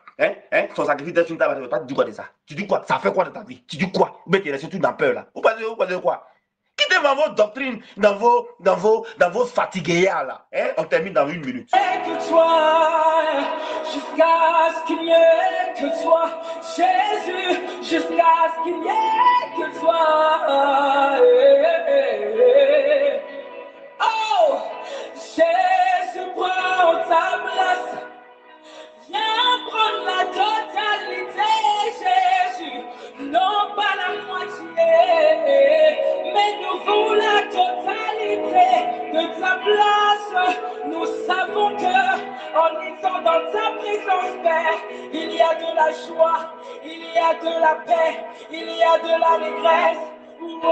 Son sacrifice est une table, toi, tu dis quoi de ça? Tu dis quoi? Ça fait quoi de ta vie? Tu dis quoi? Ou bien tu es surtout dans peur là. Vous pensez quoi? Quittez vos doctrines, dans vos fatiguéas là. On termine dans 1 minute. Que toi, jusqu'à ce qu'il n'y ait que toi, Jésus, jusqu'à ce qu'il n'y ait que toi. Oh, Jésus, prends ta place. Viens prendre la totalité, Jésus, non pas la moitié, mais nous voulons la totalité de ta place. Nous savons que en étant dans ta présence, Père, il y a de la joie, il y a de la paix, il y a de l'allégresse. Oh, oh,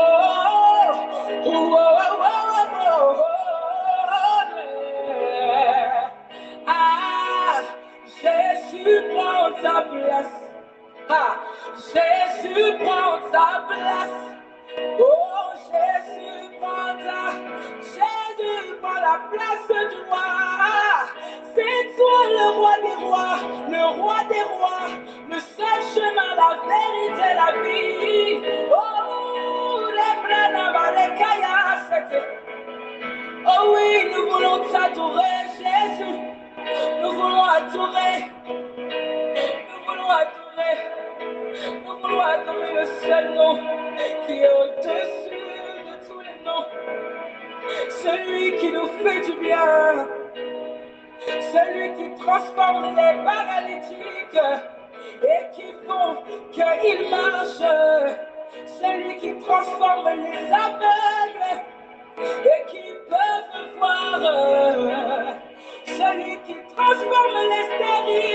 oh, oh, oh, ah, Jésus prend ta place. Ah, Jésus prend ta place. Oh, Jésus prend la place du roi. C'est toi le roi des rois, le seul chemin, la vérité, la vie. Oh, les bras les caillasses. Oh oui, nous voulons t'adorer, Jésus. Nous voulons adorer. Nous voulons adorer. Nous voulons adorer le seul nom qui est au-dessus de tous les noms. Celui qui nous fait du bien. Celui qui transforme les paralytiques et qui font qu'ils marchent. Celui qui transforme les aveugles et qui peuvent voir. Celui qui transforme les stériles